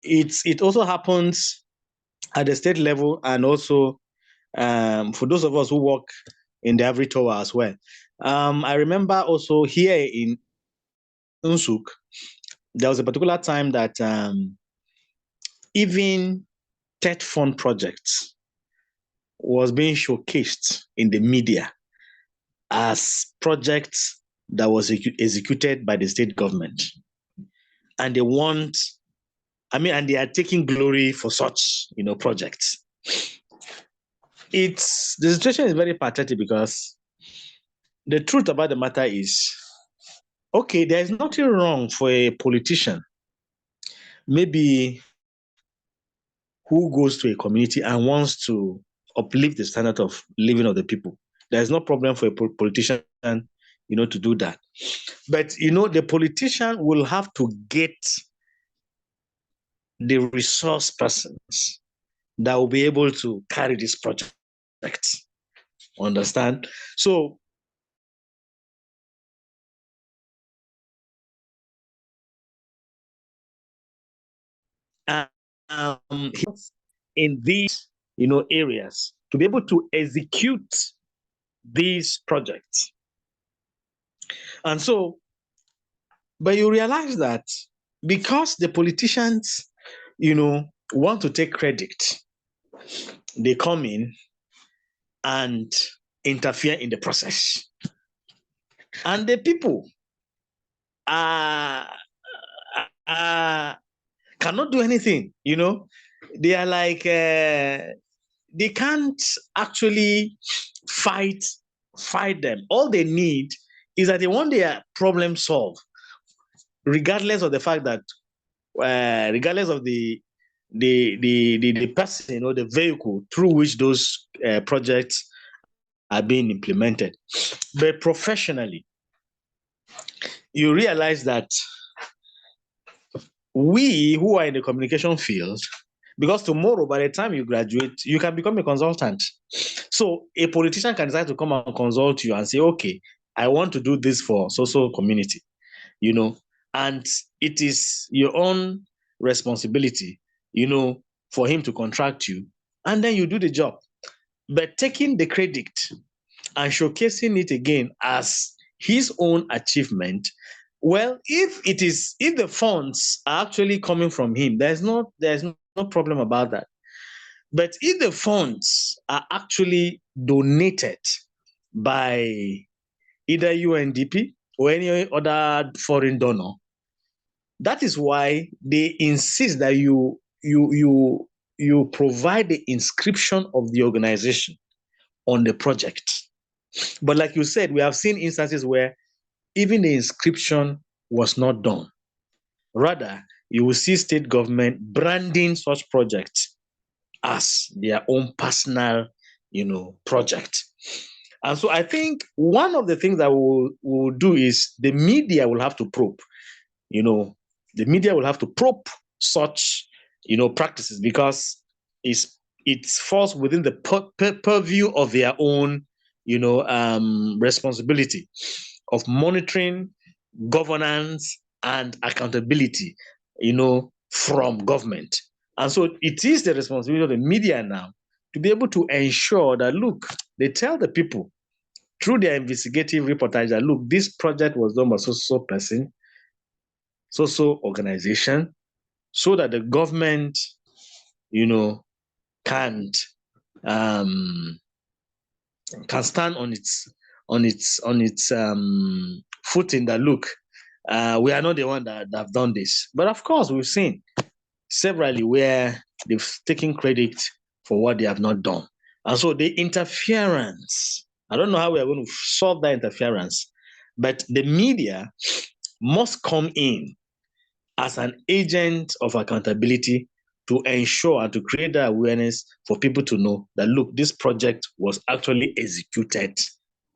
It also happens at the state level, and also for those of us who work in the Every Tower as well. I remember also here in Unsuk, there was a particular time that even TED Fund projects was being showcased in the media as projects that was executed by the state government. And they want, and they are taking glory for such, projects. The situation is very pathetic because the truth about the matter is, okay, there's nothing wrong for a politician, maybe who goes to a community and wants to uplift the standard of living of the people. There's no problem for a politician, to do that. But, the politician will have to get the resource persons that will be able to carry this project. Understand? So, in these, areas to be able to execute these projects. And so, but you realize that because the politicians, want to take credit, they come in and interfere in the process. And the people cannot do anything, They are like, they can't actually fight them. All they need is that they want their problem solved, regardless of the fact that, regardless of the person or the vehicle through which those projects are being implemented. But professionally, you realize that we who are in the communication field, because tomorrow, by the time you graduate, you can become a consultant. So a politician can decide to come and consult you and say, okay, I want to do this for social community, and it is your own responsibility, for him to contract you, and then you do the job. But taking the credit and showcasing it again as his own achievement, well, if the funds are actually coming from him, there's no problem about that. But if the funds are actually donated by either UNDP or any other foreign donor, that is why they insist that you provide the inscription of the organization on the project. But like you said, we have seen instances where even the inscription was not done. Rather, you will see state government branding such projects as their own personal, project. And so I think one of the things that we'll do is the media will have to probe. The media will have to probe such, practices, because it falls within the purview of their own, responsibility of monitoring, governance, and accountability, from government. And so it is the responsibility of the media now to be able to ensure that, look, they tell the people through their investigative reportage that, look, this project was done by so person, so organization, so that the government, can stand on its footing that, look, we are not the one that have done this. But of course, we've seen severally where they've taken credit for what they have not done. And so the interference, I don't know how we are going to solve that interference, but the media must come in as an agent of accountability to ensure and to create that awareness for people to know that, look, this project was actually executed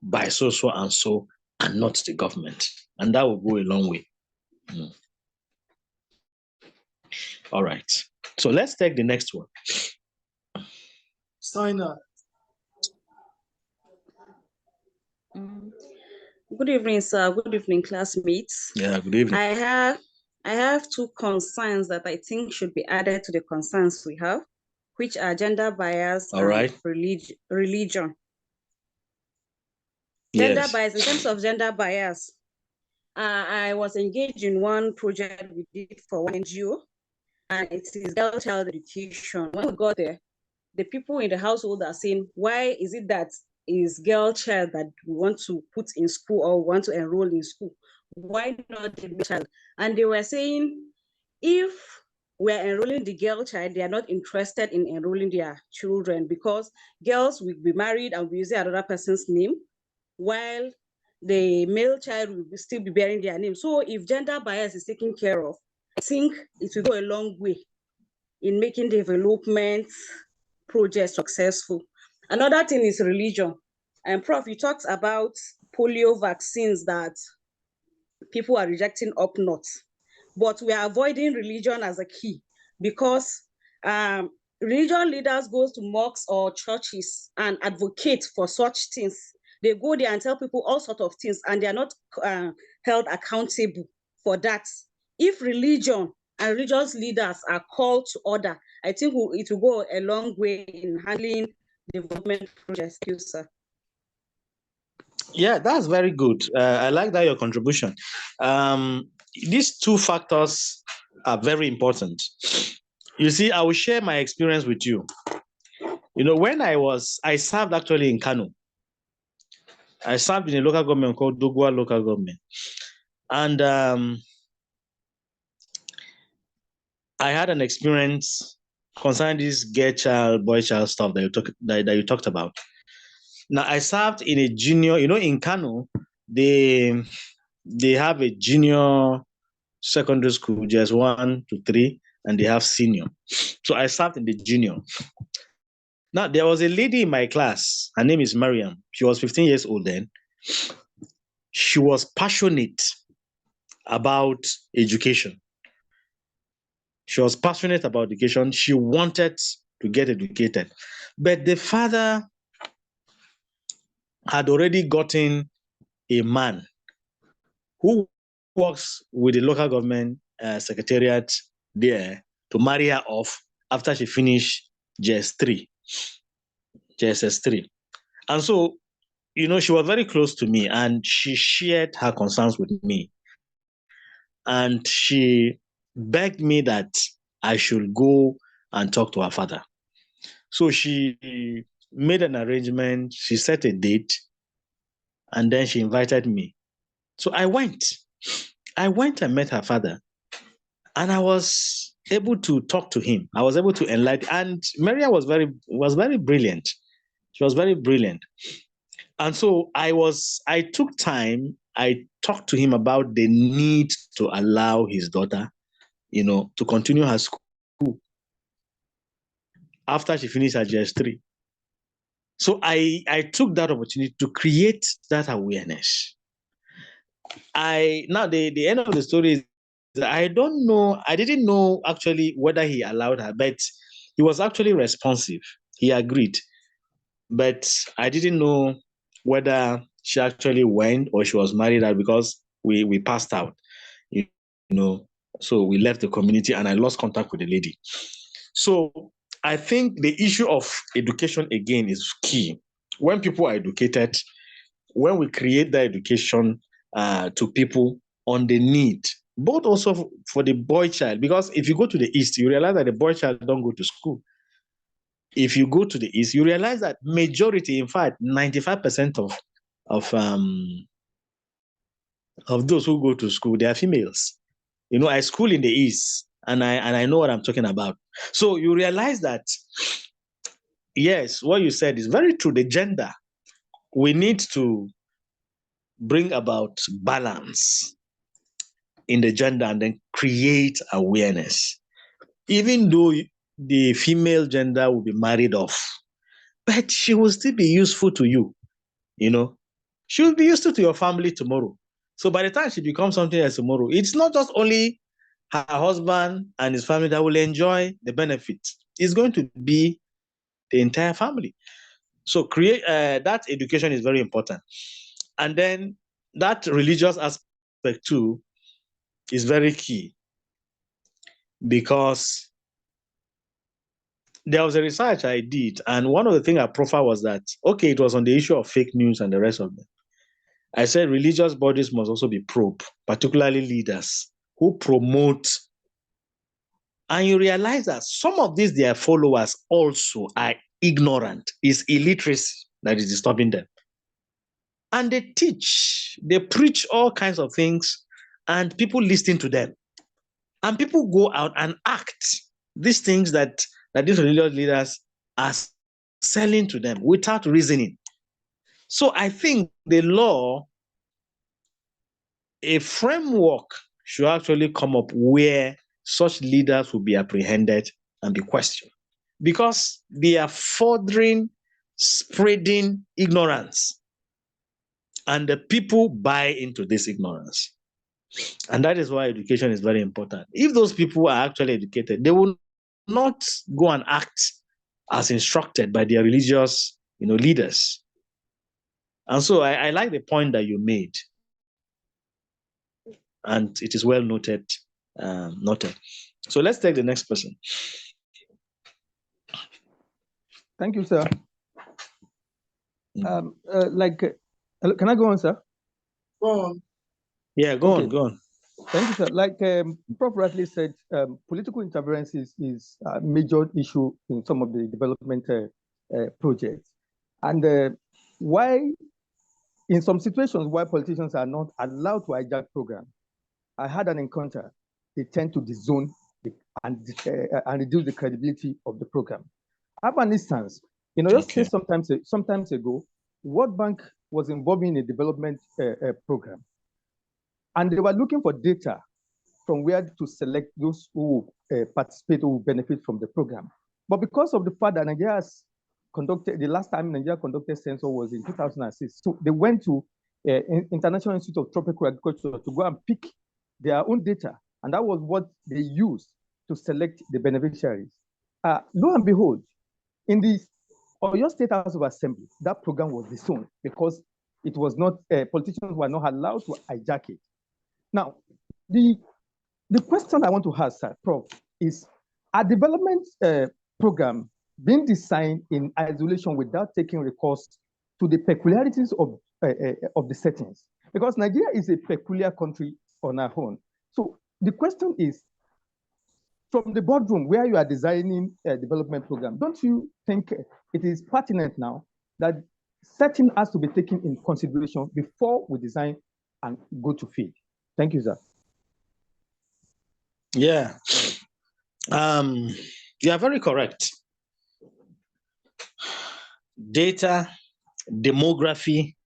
by so and so and not the government. And that will go a long way. All right. So let's take the next one. Steiner. Good evening, sir. Good evening, classmates. Yeah, good evening. I have two concerns that I think should be added to the concerns we have, which are gender bias and religion. Gender bias, in terms of gender bias, I was engaged in one project we did for one NGO, and it is girl child education. When we got there, the people in the household are saying, why is it that is girl child that we want to put in school or want to enroll in school? Why not the male child? And they were saying, if we're enrolling the girl child, they are not interested in enrolling their children because girls will be married and will be using another person's name, while the male child will still be bearing their name. So if gender bias is taken care of, I think it will go a long way in making development projects successful. Another thing is religion. And Prof, you talked about polio vaccines that people are rejecting up north, but we are avoiding religion as a key because religion leaders go to mosques or churches and advocate for such things. They go there and tell people all sorts of things, and they are not held accountable for that. If religion and religious leaders are called to order, I think it will go a long way in handling development projects. Thank you, sir. Yeah, that's very good. I like that your contribution. These two factors are very important. You see, I will share my experience with you. You know, when I served actually in Kano. I served in a local government called Dogwa local government. And I had an experience concerning this girl child, boy child stuff that you talked about. Now, I served in a junior, you know, in Kano, they have a junior secondary school, just 1 to 3, and they have senior. So I served in the junior. Now, there was a lady in my class. Her name is Mariam. She was 15 years old then. She was passionate about education. She was passionate about education. She wanted to get educated. But the father had already gotten a man who works with the local government secretariat there to marry her off after she finished JSS3. And so, you know, she was very close to me and she shared her concerns with me. And she begged me that I should go and talk to her father. So she made an arrangement, she set a date, and then she invited me. So I went and met her father, and I was able to talk to him. I was able to enlighten, and Maria was very brilliant. She was very brilliant. And so I took time, I talked to him about the need to allow his daughter, you know, to continue her school after she finished her JS3. So I took that opportunity to create that awareness. Now the end of the story is I didn't know actually whether he allowed her, but he was actually responsive. He agreed. But I didn't know whether she actually went or she was married out because we passed out, you know. So we left the community and I lost contact with the lady. So I think the issue of education again is key. When people are educated, when we create that education to people on the need, both also for the boy child, because if you go to the East, you realize that the boy child don't go to school. If you go to the East, you realize that majority, in fact, 95% of those who go to school, they are females. You know, I school in the East, and I know what I'm talking about. So you realize that, yes, what you said is very true. The gender, we need to bring about balance in the gender and then create awareness. Even though the female gender will be married off, but she will still be useful to you, you know. She will be useful to your family tomorrow. So by the time she becomes something else tomorrow, it's not just only her husband and his family that will enjoy the benefits. It's going to be the entire family. So create that education is very important. And then that religious aspect too is very key, because there was a research I did, and one of the things I profiled was that, okay, it was on the issue of fake news and the rest of them. I said religious bodies must also be probed, particularly leaders who promote And you realize that some of these, their followers also are ignorant. It's illiteracy that is disturbing them. And they teach, they preach all kinds of things, and people listen to them. And people go out and act these things that these religious leaders are selling to them without reasoning. So I think the law, a framework should actually come up where such leaders will be apprehended and be questioned, because they are furthering, spreading ignorance, and the people buy into this ignorance. And that is why education is very important. If those people are actually educated, they will not go and act as instructed by their religious, leaders. And so I like the point that you made, and it is well noted. Noted. So let's take the next person. Thank you, sir. Can I go on, sir? Go on. Yeah, go on. Thank you, sir. Like Prof. rightly said, political interference is a major issue in some of the development projects. And why, in some situations, why politicians are not allowed to hijack programs, I had an encounter. They tend to disown and reduce the credibility of the program. I have an instance. Just say sometimes ago, World Bank was involved in a development program, and they were looking for data from where to select those who participate or benefit from the program. But because of the fact that Nigeria has conducted, the last time Nigeria conducted census was in 2006, so they went to International Institute of Tropical Agriculture to go and pick their own data, and that was what they used to select the beneficiaries. Lo and behold, in the Oyo State House of Assembly, that program was disowned because it was not, politicians were not allowed to hijack it. Now, the question I want to ask, Prof, is a development program being designed in isolation without taking recourse to the peculiarities of the settings? Because Nigeria is a peculiar country on our own. So the question is, from the boardroom where you are designing a development program, don't you think it is pertinent now that setting has to be taken in consideration before we design and go to field? Thank you, sir. Yeah, you are very correct. Data, demography,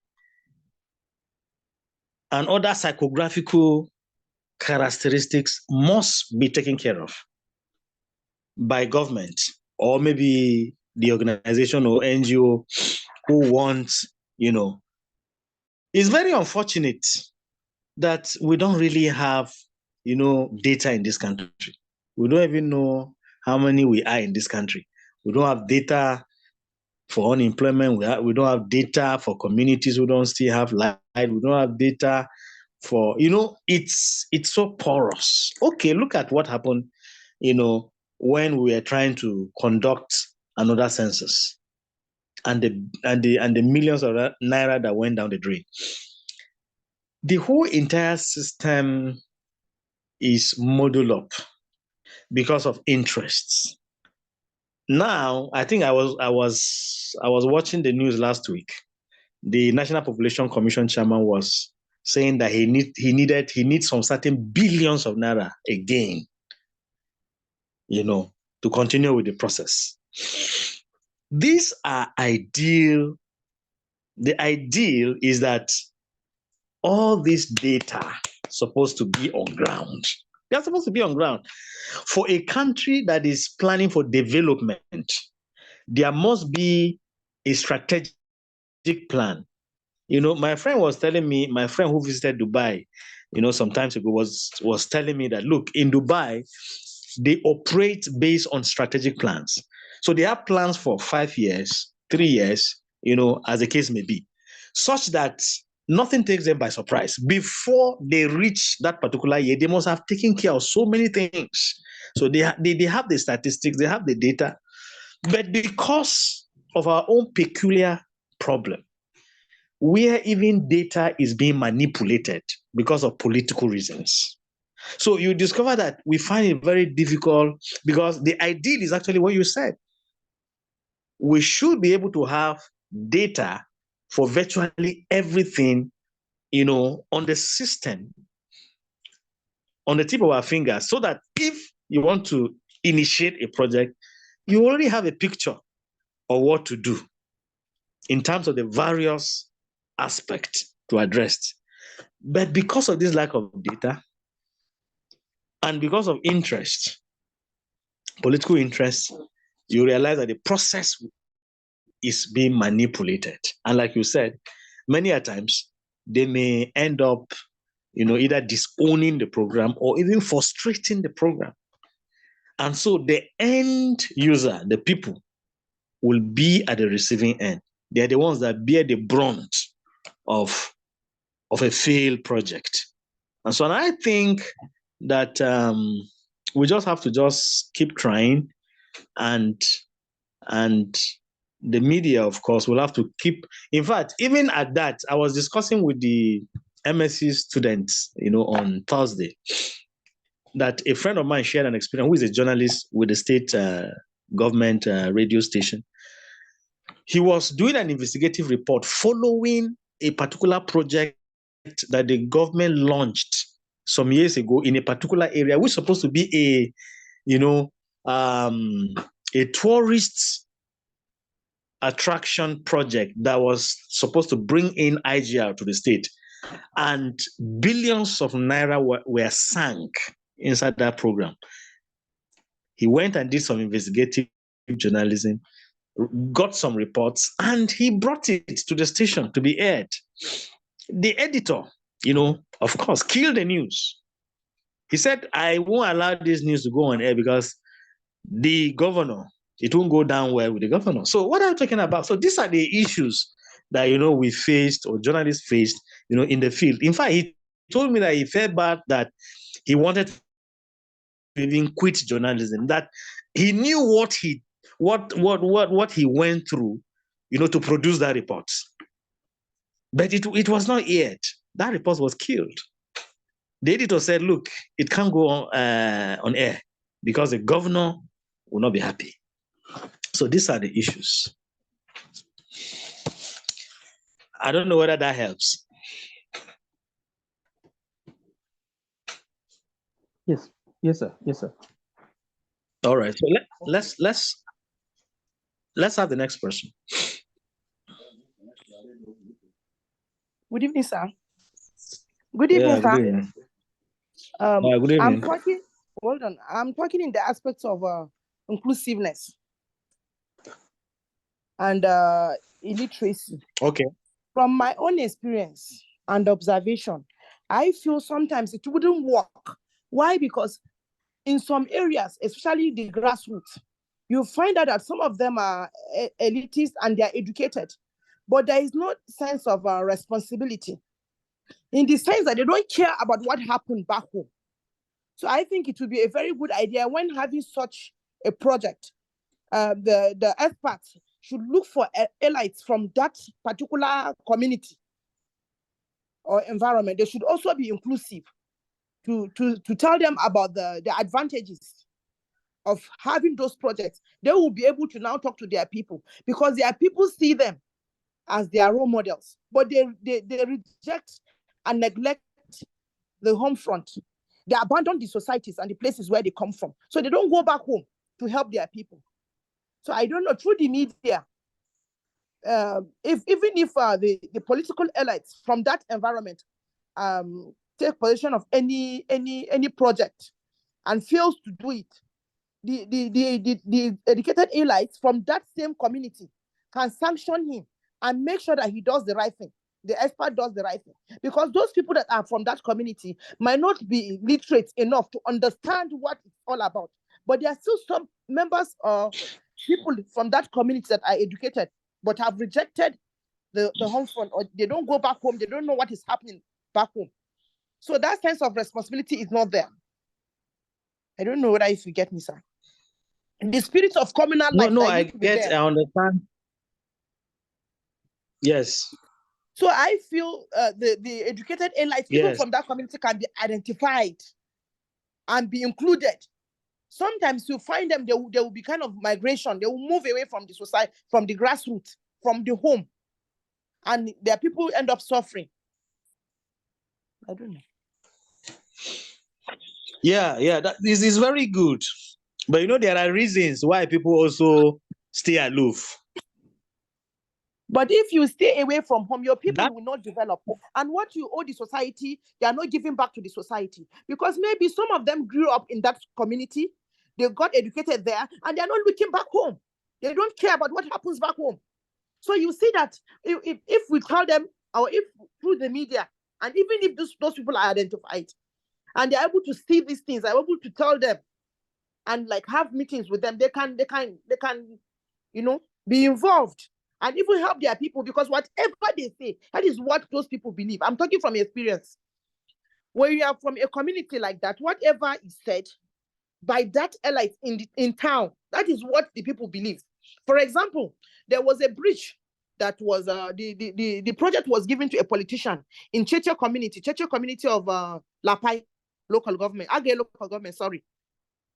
and other psychographical characteristics must be taken care of by government, or maybe the organization or NGO who wants, It's very unfortunate that we don't really have, data in this country. We don't even know how many we are in this country. We don't have data for unemployment. We don't have data for communities who don't still have light. We don't have data for, it's so porous. Okay, look at what happened, when we were trying to conduct another census, and the millions of naira that went down the drain. The whole entire system is muddled up because of interests. Now, I think I was watching the news last week. The National Population Commission chairman was saying that he needs some certain billions of naira again, to continue with the process. These are ideal. The ideal is that all this data supposed to be on ground. They're supposed to be on ground. For a country that is planning for development, there must be a strategic plan. My friend was telling me, my friend who visited Dubai, some time ago, was telling me that, look, in Dubai, they operate based on strategic plans. So they have plans for 5 years, 3 years, as the case may be, such that nothing takes them by surprise. Before they reach that particular year, they must have taken care of so many things. So they have the statistics, they have the data, but because of our own peculiar problem, where even data is being manipulated because of political reasons, So you discover that we find it very difficult because the ideal is actually what you said. We should be able to have data for virtually everything, on the system, on the tip of our fingers, so that if you want to initiate a project, you already have a picture of what to do in terms of the various aspects to address. But because of this lack of data and because of interest, political interest, you realize that the process is being manipulated. And like you said, many a times they may end up, either disowning the program or even frustrating the program. And so the end user, the people, will be at the receiving end. They're the ones that bear the brunt of a failed project. And so I think that we just have to just keep trying, and the media, of course, will have to keep. In fact, even at that, I was discussing with the MSc students, on Thursday, that a friend of mine shared an experience, who is a journalist with the state government radio station. He was doing an investigative report following a particular project that the government launched some years ago in a particular area, which is supposed to be a tourist attraction project that was supposed to bring in IGR to the state. And billions of naira were sunk inside that program. He went and did some investigative journalism, got some reports, and he brought it to the station to be aired. The editor, of course, killed the news. He said, I won't allow this news to go on air because the governor, it won't go down well with the governor. So what are you talking about? So these are the issues that, we faced, or journalists faced, in the field. In fact, he told me that he felt bad that he wanted to even quit journalism, that he knew what he went through, to produce that report. But it was not aired. That report was killed. The editor said, look, it can't go on air because the governor will not be happy. So these are the issues. I don't know whether that helps. Yes, sir. All right. So let's have the next person. Good evening, sir. Good evening, sir. Good evening. Good evening. I'm talking in the aspects of inclusiveness and illiteracy. Okay. From my own experience and observation, I feel sometimes it wouldn't work. Why? Because in some areas, especially the grassroots, you find out that some of them are elitist and they are educated, but there is no sense of responsibility, in the sense that they don't care about what happened back home. So I think it would be a very good idea when having such a project, the experts should look for elites from that particular community or environment. They should also be inclusive to tell them about the advantages of having those projects. They will be able to now talk to their people, because their people see them as their role models, but they reject and neglect the home front. They abandon the societies and the places where they come from. So they don't go back home to help their people. So I don't know, through the media, even if the political elites from that environment take possession of any project and fails to do it, the educated elites from that same community can sanction him and make sure that he does the right thing. The expert does the right thing. Because those people that are from that community might not be literate enough to understand what it's all about. But there are still some members or people from that community that are educated but have rejected the home front, or they don't go back home. They don't know what is happening back home. So that sense of responsibility is not there. I don't know whether if you get me, sir. The spirit of communal life. No, I get, I understand. Yes. So I feel the educated elites, people from that community, can be identified and be included. Sometimes you find them, there will be kind of migration. They will move away from the society, from the grassroots, from the home. And their people end up suffering. I don't know. Yeah, this is very good. But you know, there are reasons why people also stay aloof. But if you stay away from home, your people will not develop. And what you owe the society, they are not giving back to the society. Because maybe some of them grew up in that community, they got educated there, and they're not looking back home. They don't care about what happens back home. So you see that if we tell them, or if through the media, and even if those people are identified, and they're able to see these things, are able to tell them, and like have meetings with them, they can, you know, be involved and even help their people, because whatever they say, that is what those people believe. I'm talking from experience. When you are from a community like that, whatever is said by that elite in town, that is what the people believe. For example, there was a bridge that was the project was given to a politician in Cheche community of Lapai local government, Agay local government, sorry.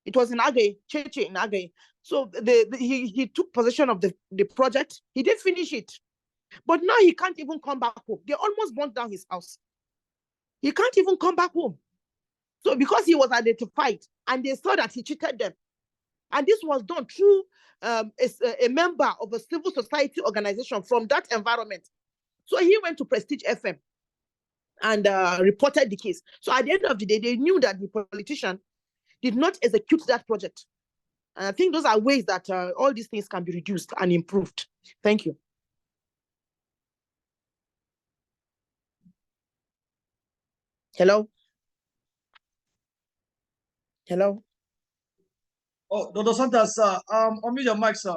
It was in Agay, Cheche in Agay. So he took possession of the project. He did finish it. But now he can't even come back home. They almost burnt down his house. He can't even come back home. So because he was identified and they saw that he cheated them. And this was done through a member of a civil society organization from that environment. So he went to Prestige FM and reported the case. So at the end of the day, they knew that the politician did not execute that project. And I think those are ways that all these things can be reduced and improved. Thank you. Hello? Hello? Oh, Dr. Santos, sir, unmute your mic, sir,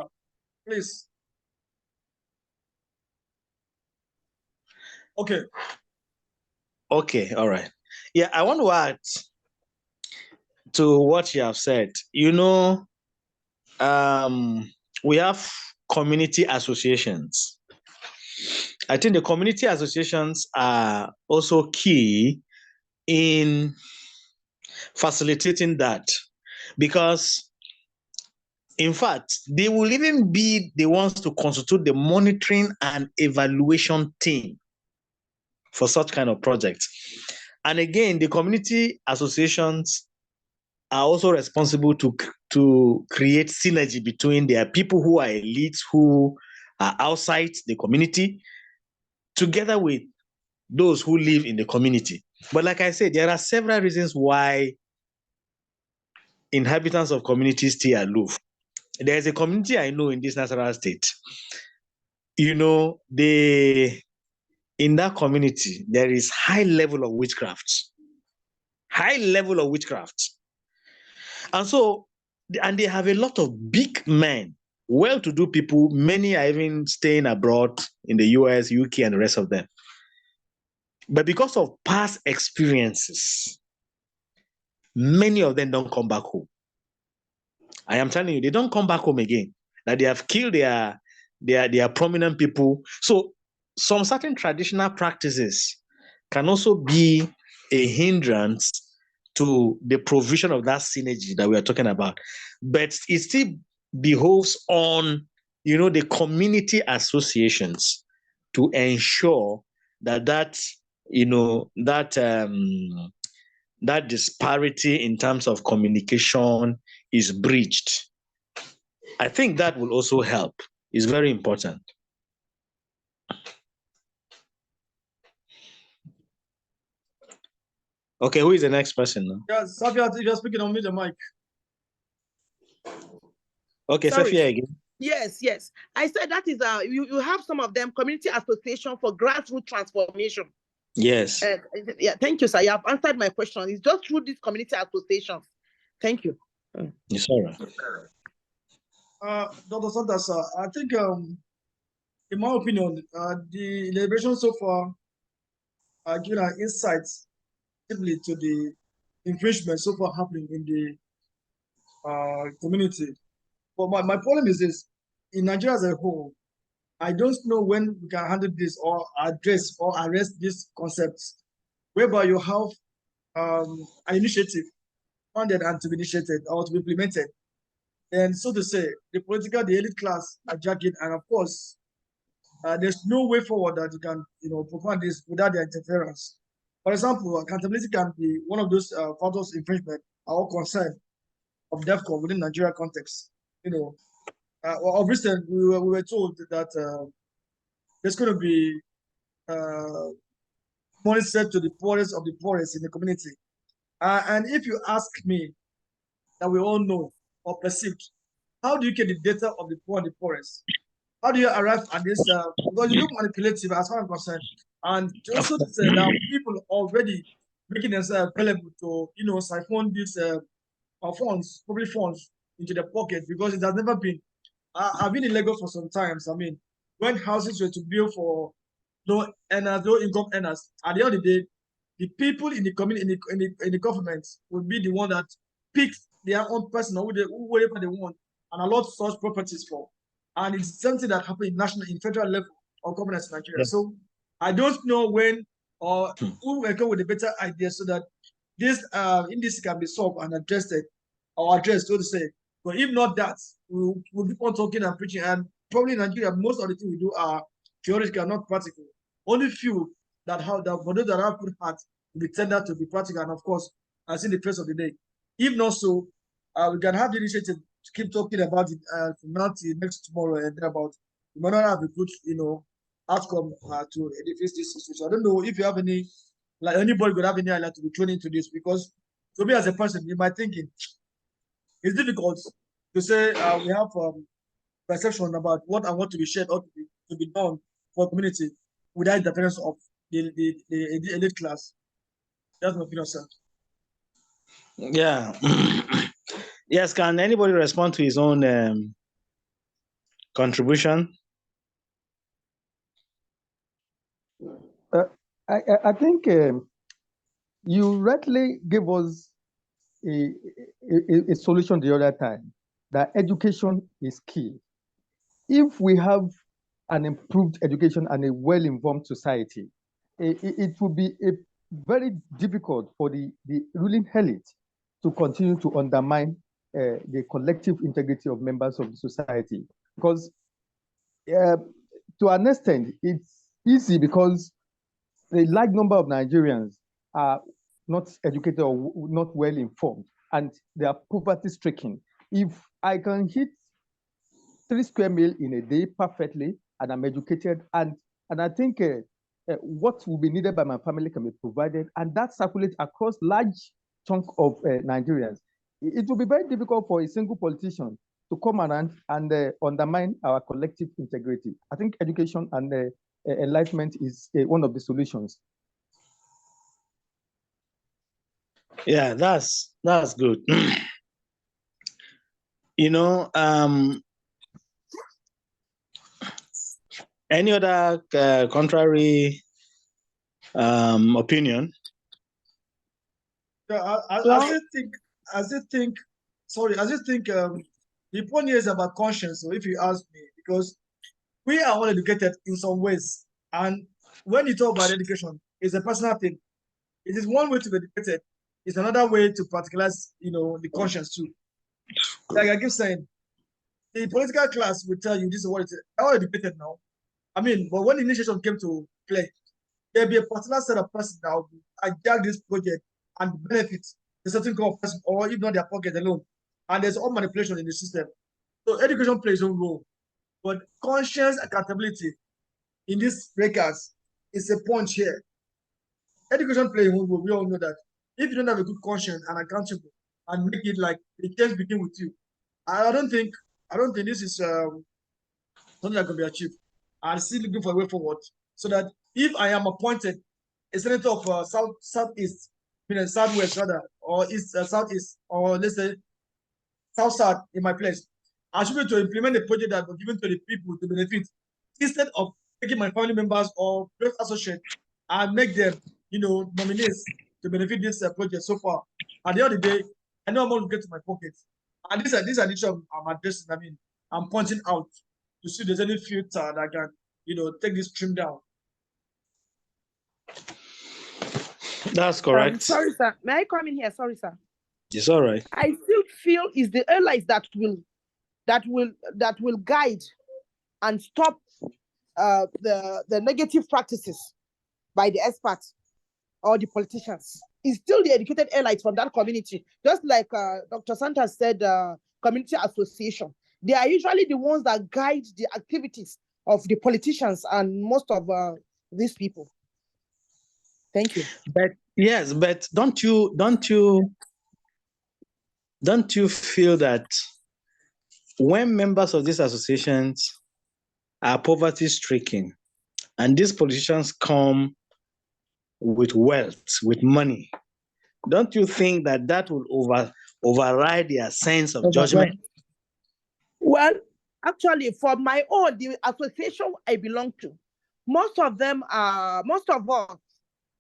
please. Okay. Okay, all right. Yeah, I want to add to what you have said. You know, we have community associations. I think the community associations are also key in facilitating that, because in fact, they will even be the ones to constitute the monitoring and evaluation team for such kind of projects. And again, the community associations are also responsible to create synergy between their people who are elites, who are outside the community, together with those who live in the community. But like I said, there are several reasons why inhabitants of communities stay aloof. There's a community I know in this Nasarawa state. You know, in that community, there is high level of witchcraft. High level of witchcraft. And so, and they have a lot of big men, well-to-do people. Many are even staying abroad in the US, UK, and the rest of them. But because of past experiences, many of them don't come back home. I am telling you, they don't come back home again. That they have killed their prominent people. So some certain traditional practices can also be a hindrance to the provision of that synergy that we are talking about. But it still behoves on, you know, the community associations to ensure that you know, that disparity in terms of communication is breached. I think that will also help. It's very important. Okay, who is the next person now? Yeah, Safia, you're speaking on the mic. Okay, Sorry. Safia again. Yes. I said that is you have some of them community association for grassroots transformation. Yes. Yeah, thank you, sir. You have answered my question. It's just through these community associations. Thank you. It's all right. Dr. Santos, I think, in my opinion, the deliberation so far given our insights simply to the infringement so far happening in the community. But my problem is this: in Nigeria as a whole, I don't know when we can handle this or address or arrest these concepts, whereby you have an initiative funded and to be initiated or to be implemented, then so to say, the elite class are jacking, and of course, there's no way forward that you can, perform this without their interference. For example, accountability can be one of those factors infringement or concern of DevCom within Nigeria context. Of recent, we were told that there's going to be money set to the poorest of the poorest in the community. And if you ask me, that we all know or perceived, how do you get the data of the poor and the poorest? How do you arrive at this? Because you look manipulative as far as I'm concerned. And also to say that people already making themselves available to, siphon these funds, public funds, into the pocket, because it has never been. I've been in Lagos for some times. I mean, when houses were to build for low earners, low income earners, at the end of the day, the people in the community, in the government, will be the one that picks their own person or whatever they want and allot such properties for. And it's something that happened in federal level of governance in Nigeria. Yes. So I don't know when or who will come with a better idea so that this indice can be solved and addressed, so to say. But if not that, we'll keep on talking and preaching. And probably in Nigeria, most of the things we do are theoretical, not practical. Only few that have for those that have good heart will be tended to be practical, and of course, as in the face of the day. If not so, we can have the initiative to keep talking about it from now till next tomorrow and about we might not have a good, outcome to face this situation. I don't know if you have any, like anybody could have any idea to be thrown into this, because to me as a person, in my thinking, it's difficult to say we have perception about what and what to be shared or to be done for community without interference of the elite class. That's my opinion, sir. Yeah. Yes, can anybody respond to his own contribution? I think you rightly gave us a solution the other time, that education is key. If we have an improved education and a well-informed society, it will be very difficult for the ruling elite to continue to undermine the collective integrity of members of the society. Because to an extent, it's easy because a large number of Nigerians are not educated or not well informed, and they are poverty stricken. If I can hit 3 square meals in a day perfectly, and I'm educated, and I think what will be needed by my family can be provided, and that circulates across large chunk of Nigerians. It will be very difficult for a single politician to come around and undermine our collective integrity. I think education and enlightenment is one of the solutions. Yeah, that's good. Any other contrary opinion? Yeah, I still think the point here is about conscience. So if you ask me, because we are all educated in some ways, and when you talk about education, it's a personal thing. It is one way to be educated. It's another way to practicalize, the conscience too. Like I keep saying, the political class will tell you this is what it is. I'm all educated now. I mean, but when initiation came to play, there'll be a particular set of persons that will hijack this project and benefit a certain kind of person, or if not their pocket alone. And there's all manipulation in the system. So education plays a role. But conscience accountability in these breakers is a point here. Education plays a role. We all know that. If you don't have a good conscience and accountable and make it like the change begin with you, I don't think this is something that can be achieved. I'm still looking for a way forward so that if I am appointed a senator of southeast, southwest rather, or east, southeast, or let's say south in my place, I should be able to implement the project that was given to the people to benefit, instead of taking my family members or close associates and make them, nominees to benefit this project so far. At the end of the day, I know I'm going to get to my pockets. And these are the issues I'm addressing. I mean, I'm pointing out to see if there's any filter that can, take this stream down. That's correct. Sorry, sir. May I come in here? Sorry, sir. It's all right. I still feel it's the allies that will guide and stop the negative practices by the experts or the politicians. It's still the educated allies from that community. Just like Dr. Santos said, community association. They are usually the ones that guide the activities of the politicians and most of these people. Thank you. But yes, but don't you feel that when members of these associations are poverty stricken and these politicians come with wealth, with money, don't you think that that will override their sense of judgment? Well, actually, for my own, the association I belong to, most of us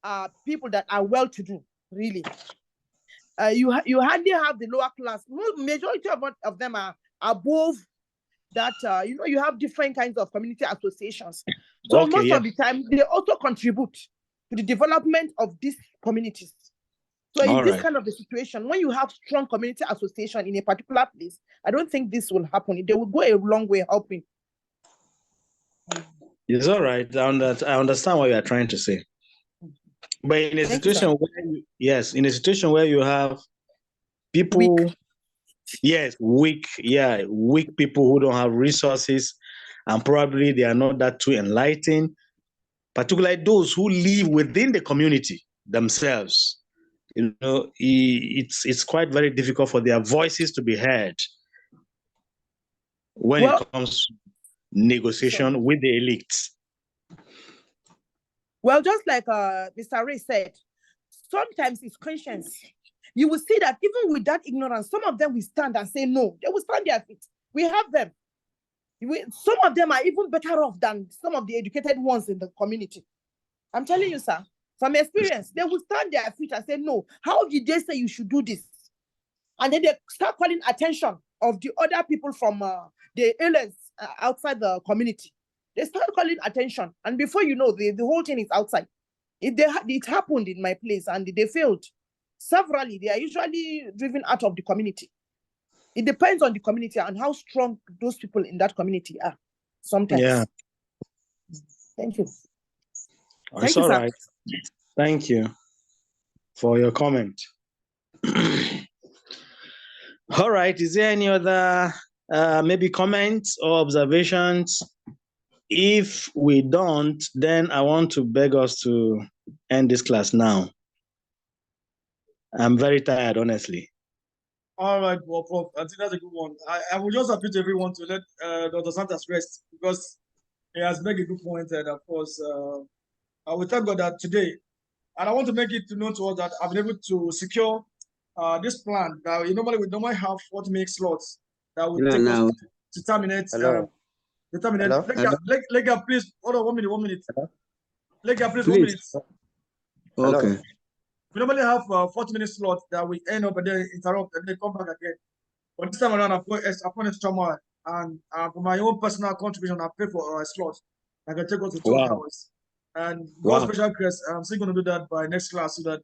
are people that are well-to-do, really. You hardly have the lower class. Majority of them are above that. You have different kinds of community associations. So Okay, most of the time, they also contribute to the development of these communities. So in this kind of a situation, when you have strong community association in a particular place, I don't think this will happen. They will go a long way helping. It's all right. I understand what you are trying to say. But in a situation in a situation where you have people, weak people who don't have resources, and probably they are not that too enlightened, particularly those who live within the community themselves. It's quite very difficult for their voices to be heard when it comes to negotiation with the elites. Well, just like Mr. Ray said, sometimes it's conscience. You will see that even with that ignorance, some of them will stand and say no. They will stand their feet. We have them. Some of them are even better off than some of the educated ones in the community. I'm telling you, sir, from experience, they will stand their feet and say no. How did they say you should do this? And then they start calling attention of the other people from the aliens outside the community. They start calling attention, and before you know, the whole thing is outside. It happened in my place, and they failed. Severally, they are usually driven out of the community. It depends on the community and how strong those people in that community are. Sometimes. Yeah. Thank you. That's all right. Thank you for your comment. All right. Is there any other maybe comments or observations? If we don't, then I want to beg us to end this class now. I'm very tired, honestly. All right, well, Prof, I think that's a good one. I will just appeal to everyone to let Dr. Santos rest, because he has made a good point that, of course, I will thank God that today, and I want to make it known to us that I've been able to secure this plan. Now, we normally have 40-minute slots that will take us to terminate. Lega, please, hold on 1 minute. Lega, please, 1 minute. Okay. We normally have 40-minute slots that we end up and then interrupt and then come back again. But this time around, I've got extra mile, and for my own personal contribution, I pay for a slot that can take us to 12 hours. And God's special grace, I'm still going to do that by next class, so that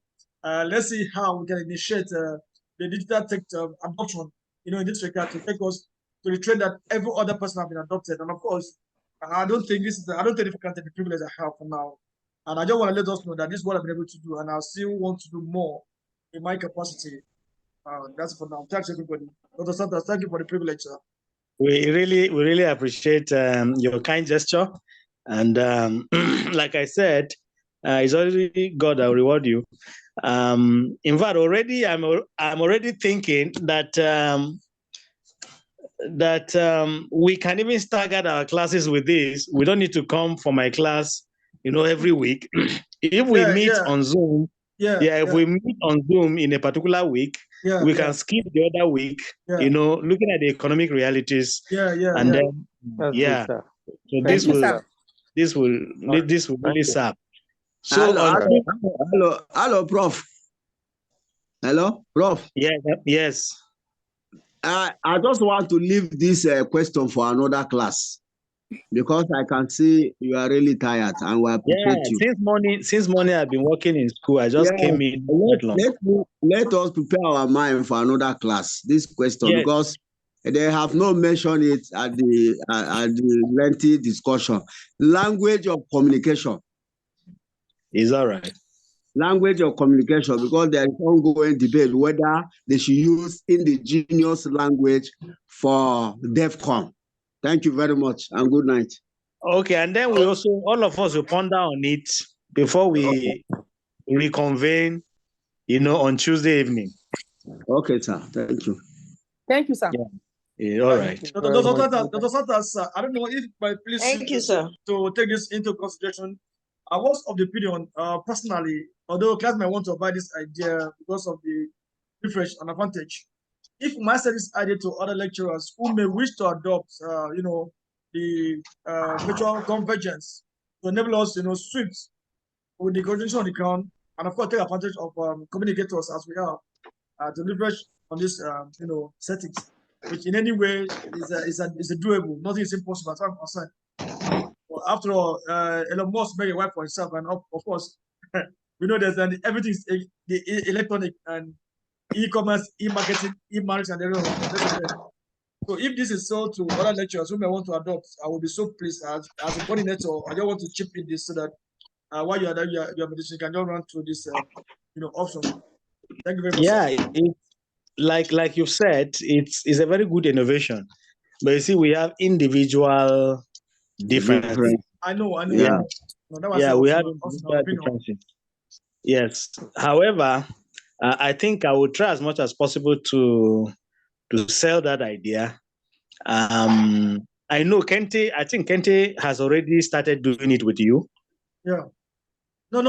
let's see how we can initiate the digital tech adoption, in this regard, to take us to the trend that every other person has been adopted. And of course, I don't think if we can take the privilege I have for now. And I just want to let us know that this is what I've been able to do, and I still want to do more in my capacity. That's for now. Thanks, everybody. Dr. Santos, thank you for the privilege, sir. We really appreciate your kind gesture. And like I said, it's already God that will reward you. In fact, already I'm already thinking that we can even stagger our classes with this. We don't need to come for my class, every week. If we meet on Zoom, if we meet on Zoom in a particular week, we can skip the other week, looking at the economic realities. Then, so this will really serve. So, hello, Prof. Hello, Prof. Yes. I just want to leave this question for another class. because I can see you are really tired, and we Yeah, appreciate you. since morning I've been working in school. I just came in not long. Let us prepare our mind for another class. This question, Yes. because they have not mentioned it at the lengthy discussion. Language of communication. It's all right. Language of communication, because there is ongoing debate whether they should use indigenous language for DevCom. Thank you very much, and good night. Okay, and then we also, all of us will ponder on it before we reconvene, on Tuesday evening. Okay, sir. Thank you. Thank you, sir. Yeah, all right. Dr. Santos, I don't know if my please Thank you, sir. to take this into consideration. I was of the opinion, personally, although class might want to buy this idea because of the refresh and advantage. If we might send this idea to other lecturers who may wish to adopt, the virtual convergence to enable us, swift with the coordination on the ground, and of course take advantage of communicators as we are to leverage on this, settings, which in any way is a doable. Nothing is impossible as far as I'm concerned. Well, after all, Elon Musk made a wife for himself, and of course, we know that everything is the electronic and e-commerce, e-marketing, e-marriage, and everything. So if this is so to other lecturers who may want to adopt, I will be so pleased as a coordinator. I just want to chip in this so that while you are there, your meditation can just run through this, option. Thank you very much. Yeah, like you said, it's a very good innovation. But you see, we have individual differences. I know. Yeah, No, that yeah, was we have also individual differences. Yes. However, I think I will try as much as possible to sell that idea. I know Kente. I think Kente has already started doing it with you. Yeah. No.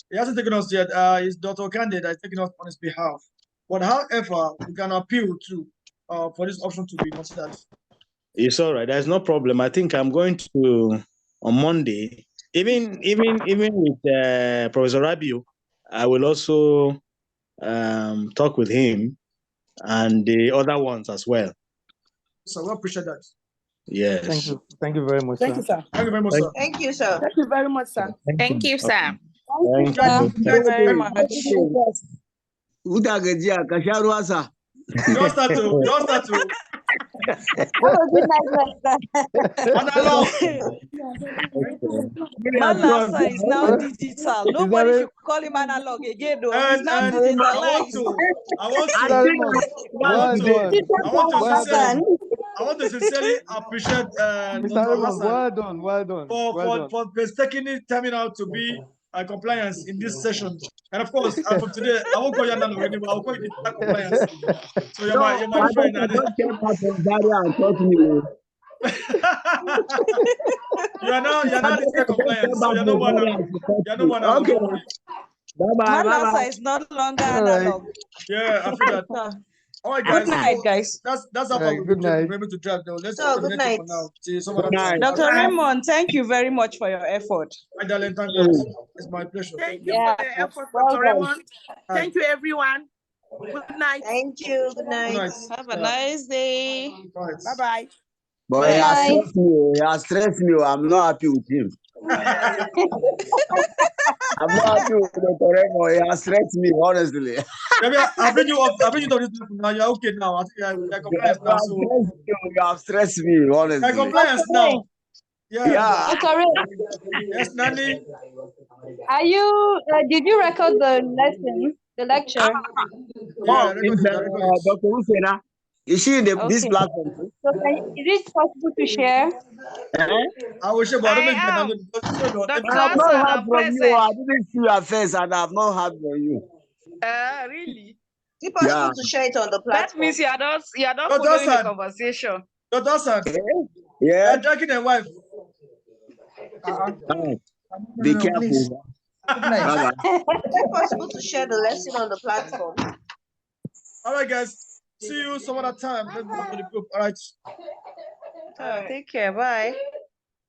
He hasn't taken us yet. It's Dr. Kande that is taking us on his behalf. But however, we can appeal to for this option to be considered. It's all right. There's no problem. I think I'm going to on Monday. Even with Professor Rabiu, I will also talk with him and the other ones as well. So we appreciate that. Yes. Thank you very much, Thank you, sir. Thank you very much, sir. Thank you, sir. Thank you very much, sir. Thank you, sir. Thank Thank you. you very much. Udagajiya, kasharuwa, sir. Just start to. Have a good night, Manasa is now digital. Nobody should call him analog again, though. He's now digitalized. I want to sincerely appreciate Dr. Hassan well done. for mistakenly turning out to be compliance in this session. And of course, from today, I won't call you analog anymore. I'll call you digital compliance. So you're my friend. You're now digital compliance. So you're no one. Okay. Bye. Manasa is no longer analog. Yeah, I feel that. All right, guys. Good night, guys. That's how far we'll be able to drive though. Let's good night. for now. See you some other time. Dr. Raymond, thank you very much for your effort. My darling, thank you. It's my pleasure. Thank you for the effort, Dr. Raymond. Thank you, everyone. Good night. Thank you. Good night. Have a nice day. Bye-bye. Boy, he has stressed me. I'm not happy with him. I'm not happy with Dr. Raymond. He has stressed me, honestly. I've been you to this now. You're okay now. I think you're compliance now. So you have stressed me, honestly. You're compliance now. Yeah. Dr. Yes, Nani. Are you? Did you record the lesson, the lecture? Yeah, Dr. Usena. Is she in this platform? So is it possible to share? I will share, but I am. I have not heard from you. I didn't see your face, and I have not heard from you. Really? Is it possible to share it on the platform? That means you are not following the conversation. Dr. Hassan. Yeah. You're dragging a wife. Be careful. Is it possible to share the lesson on the platform? All right, guys. See you some other time. Let's go to the group. All right. Take care. Bye.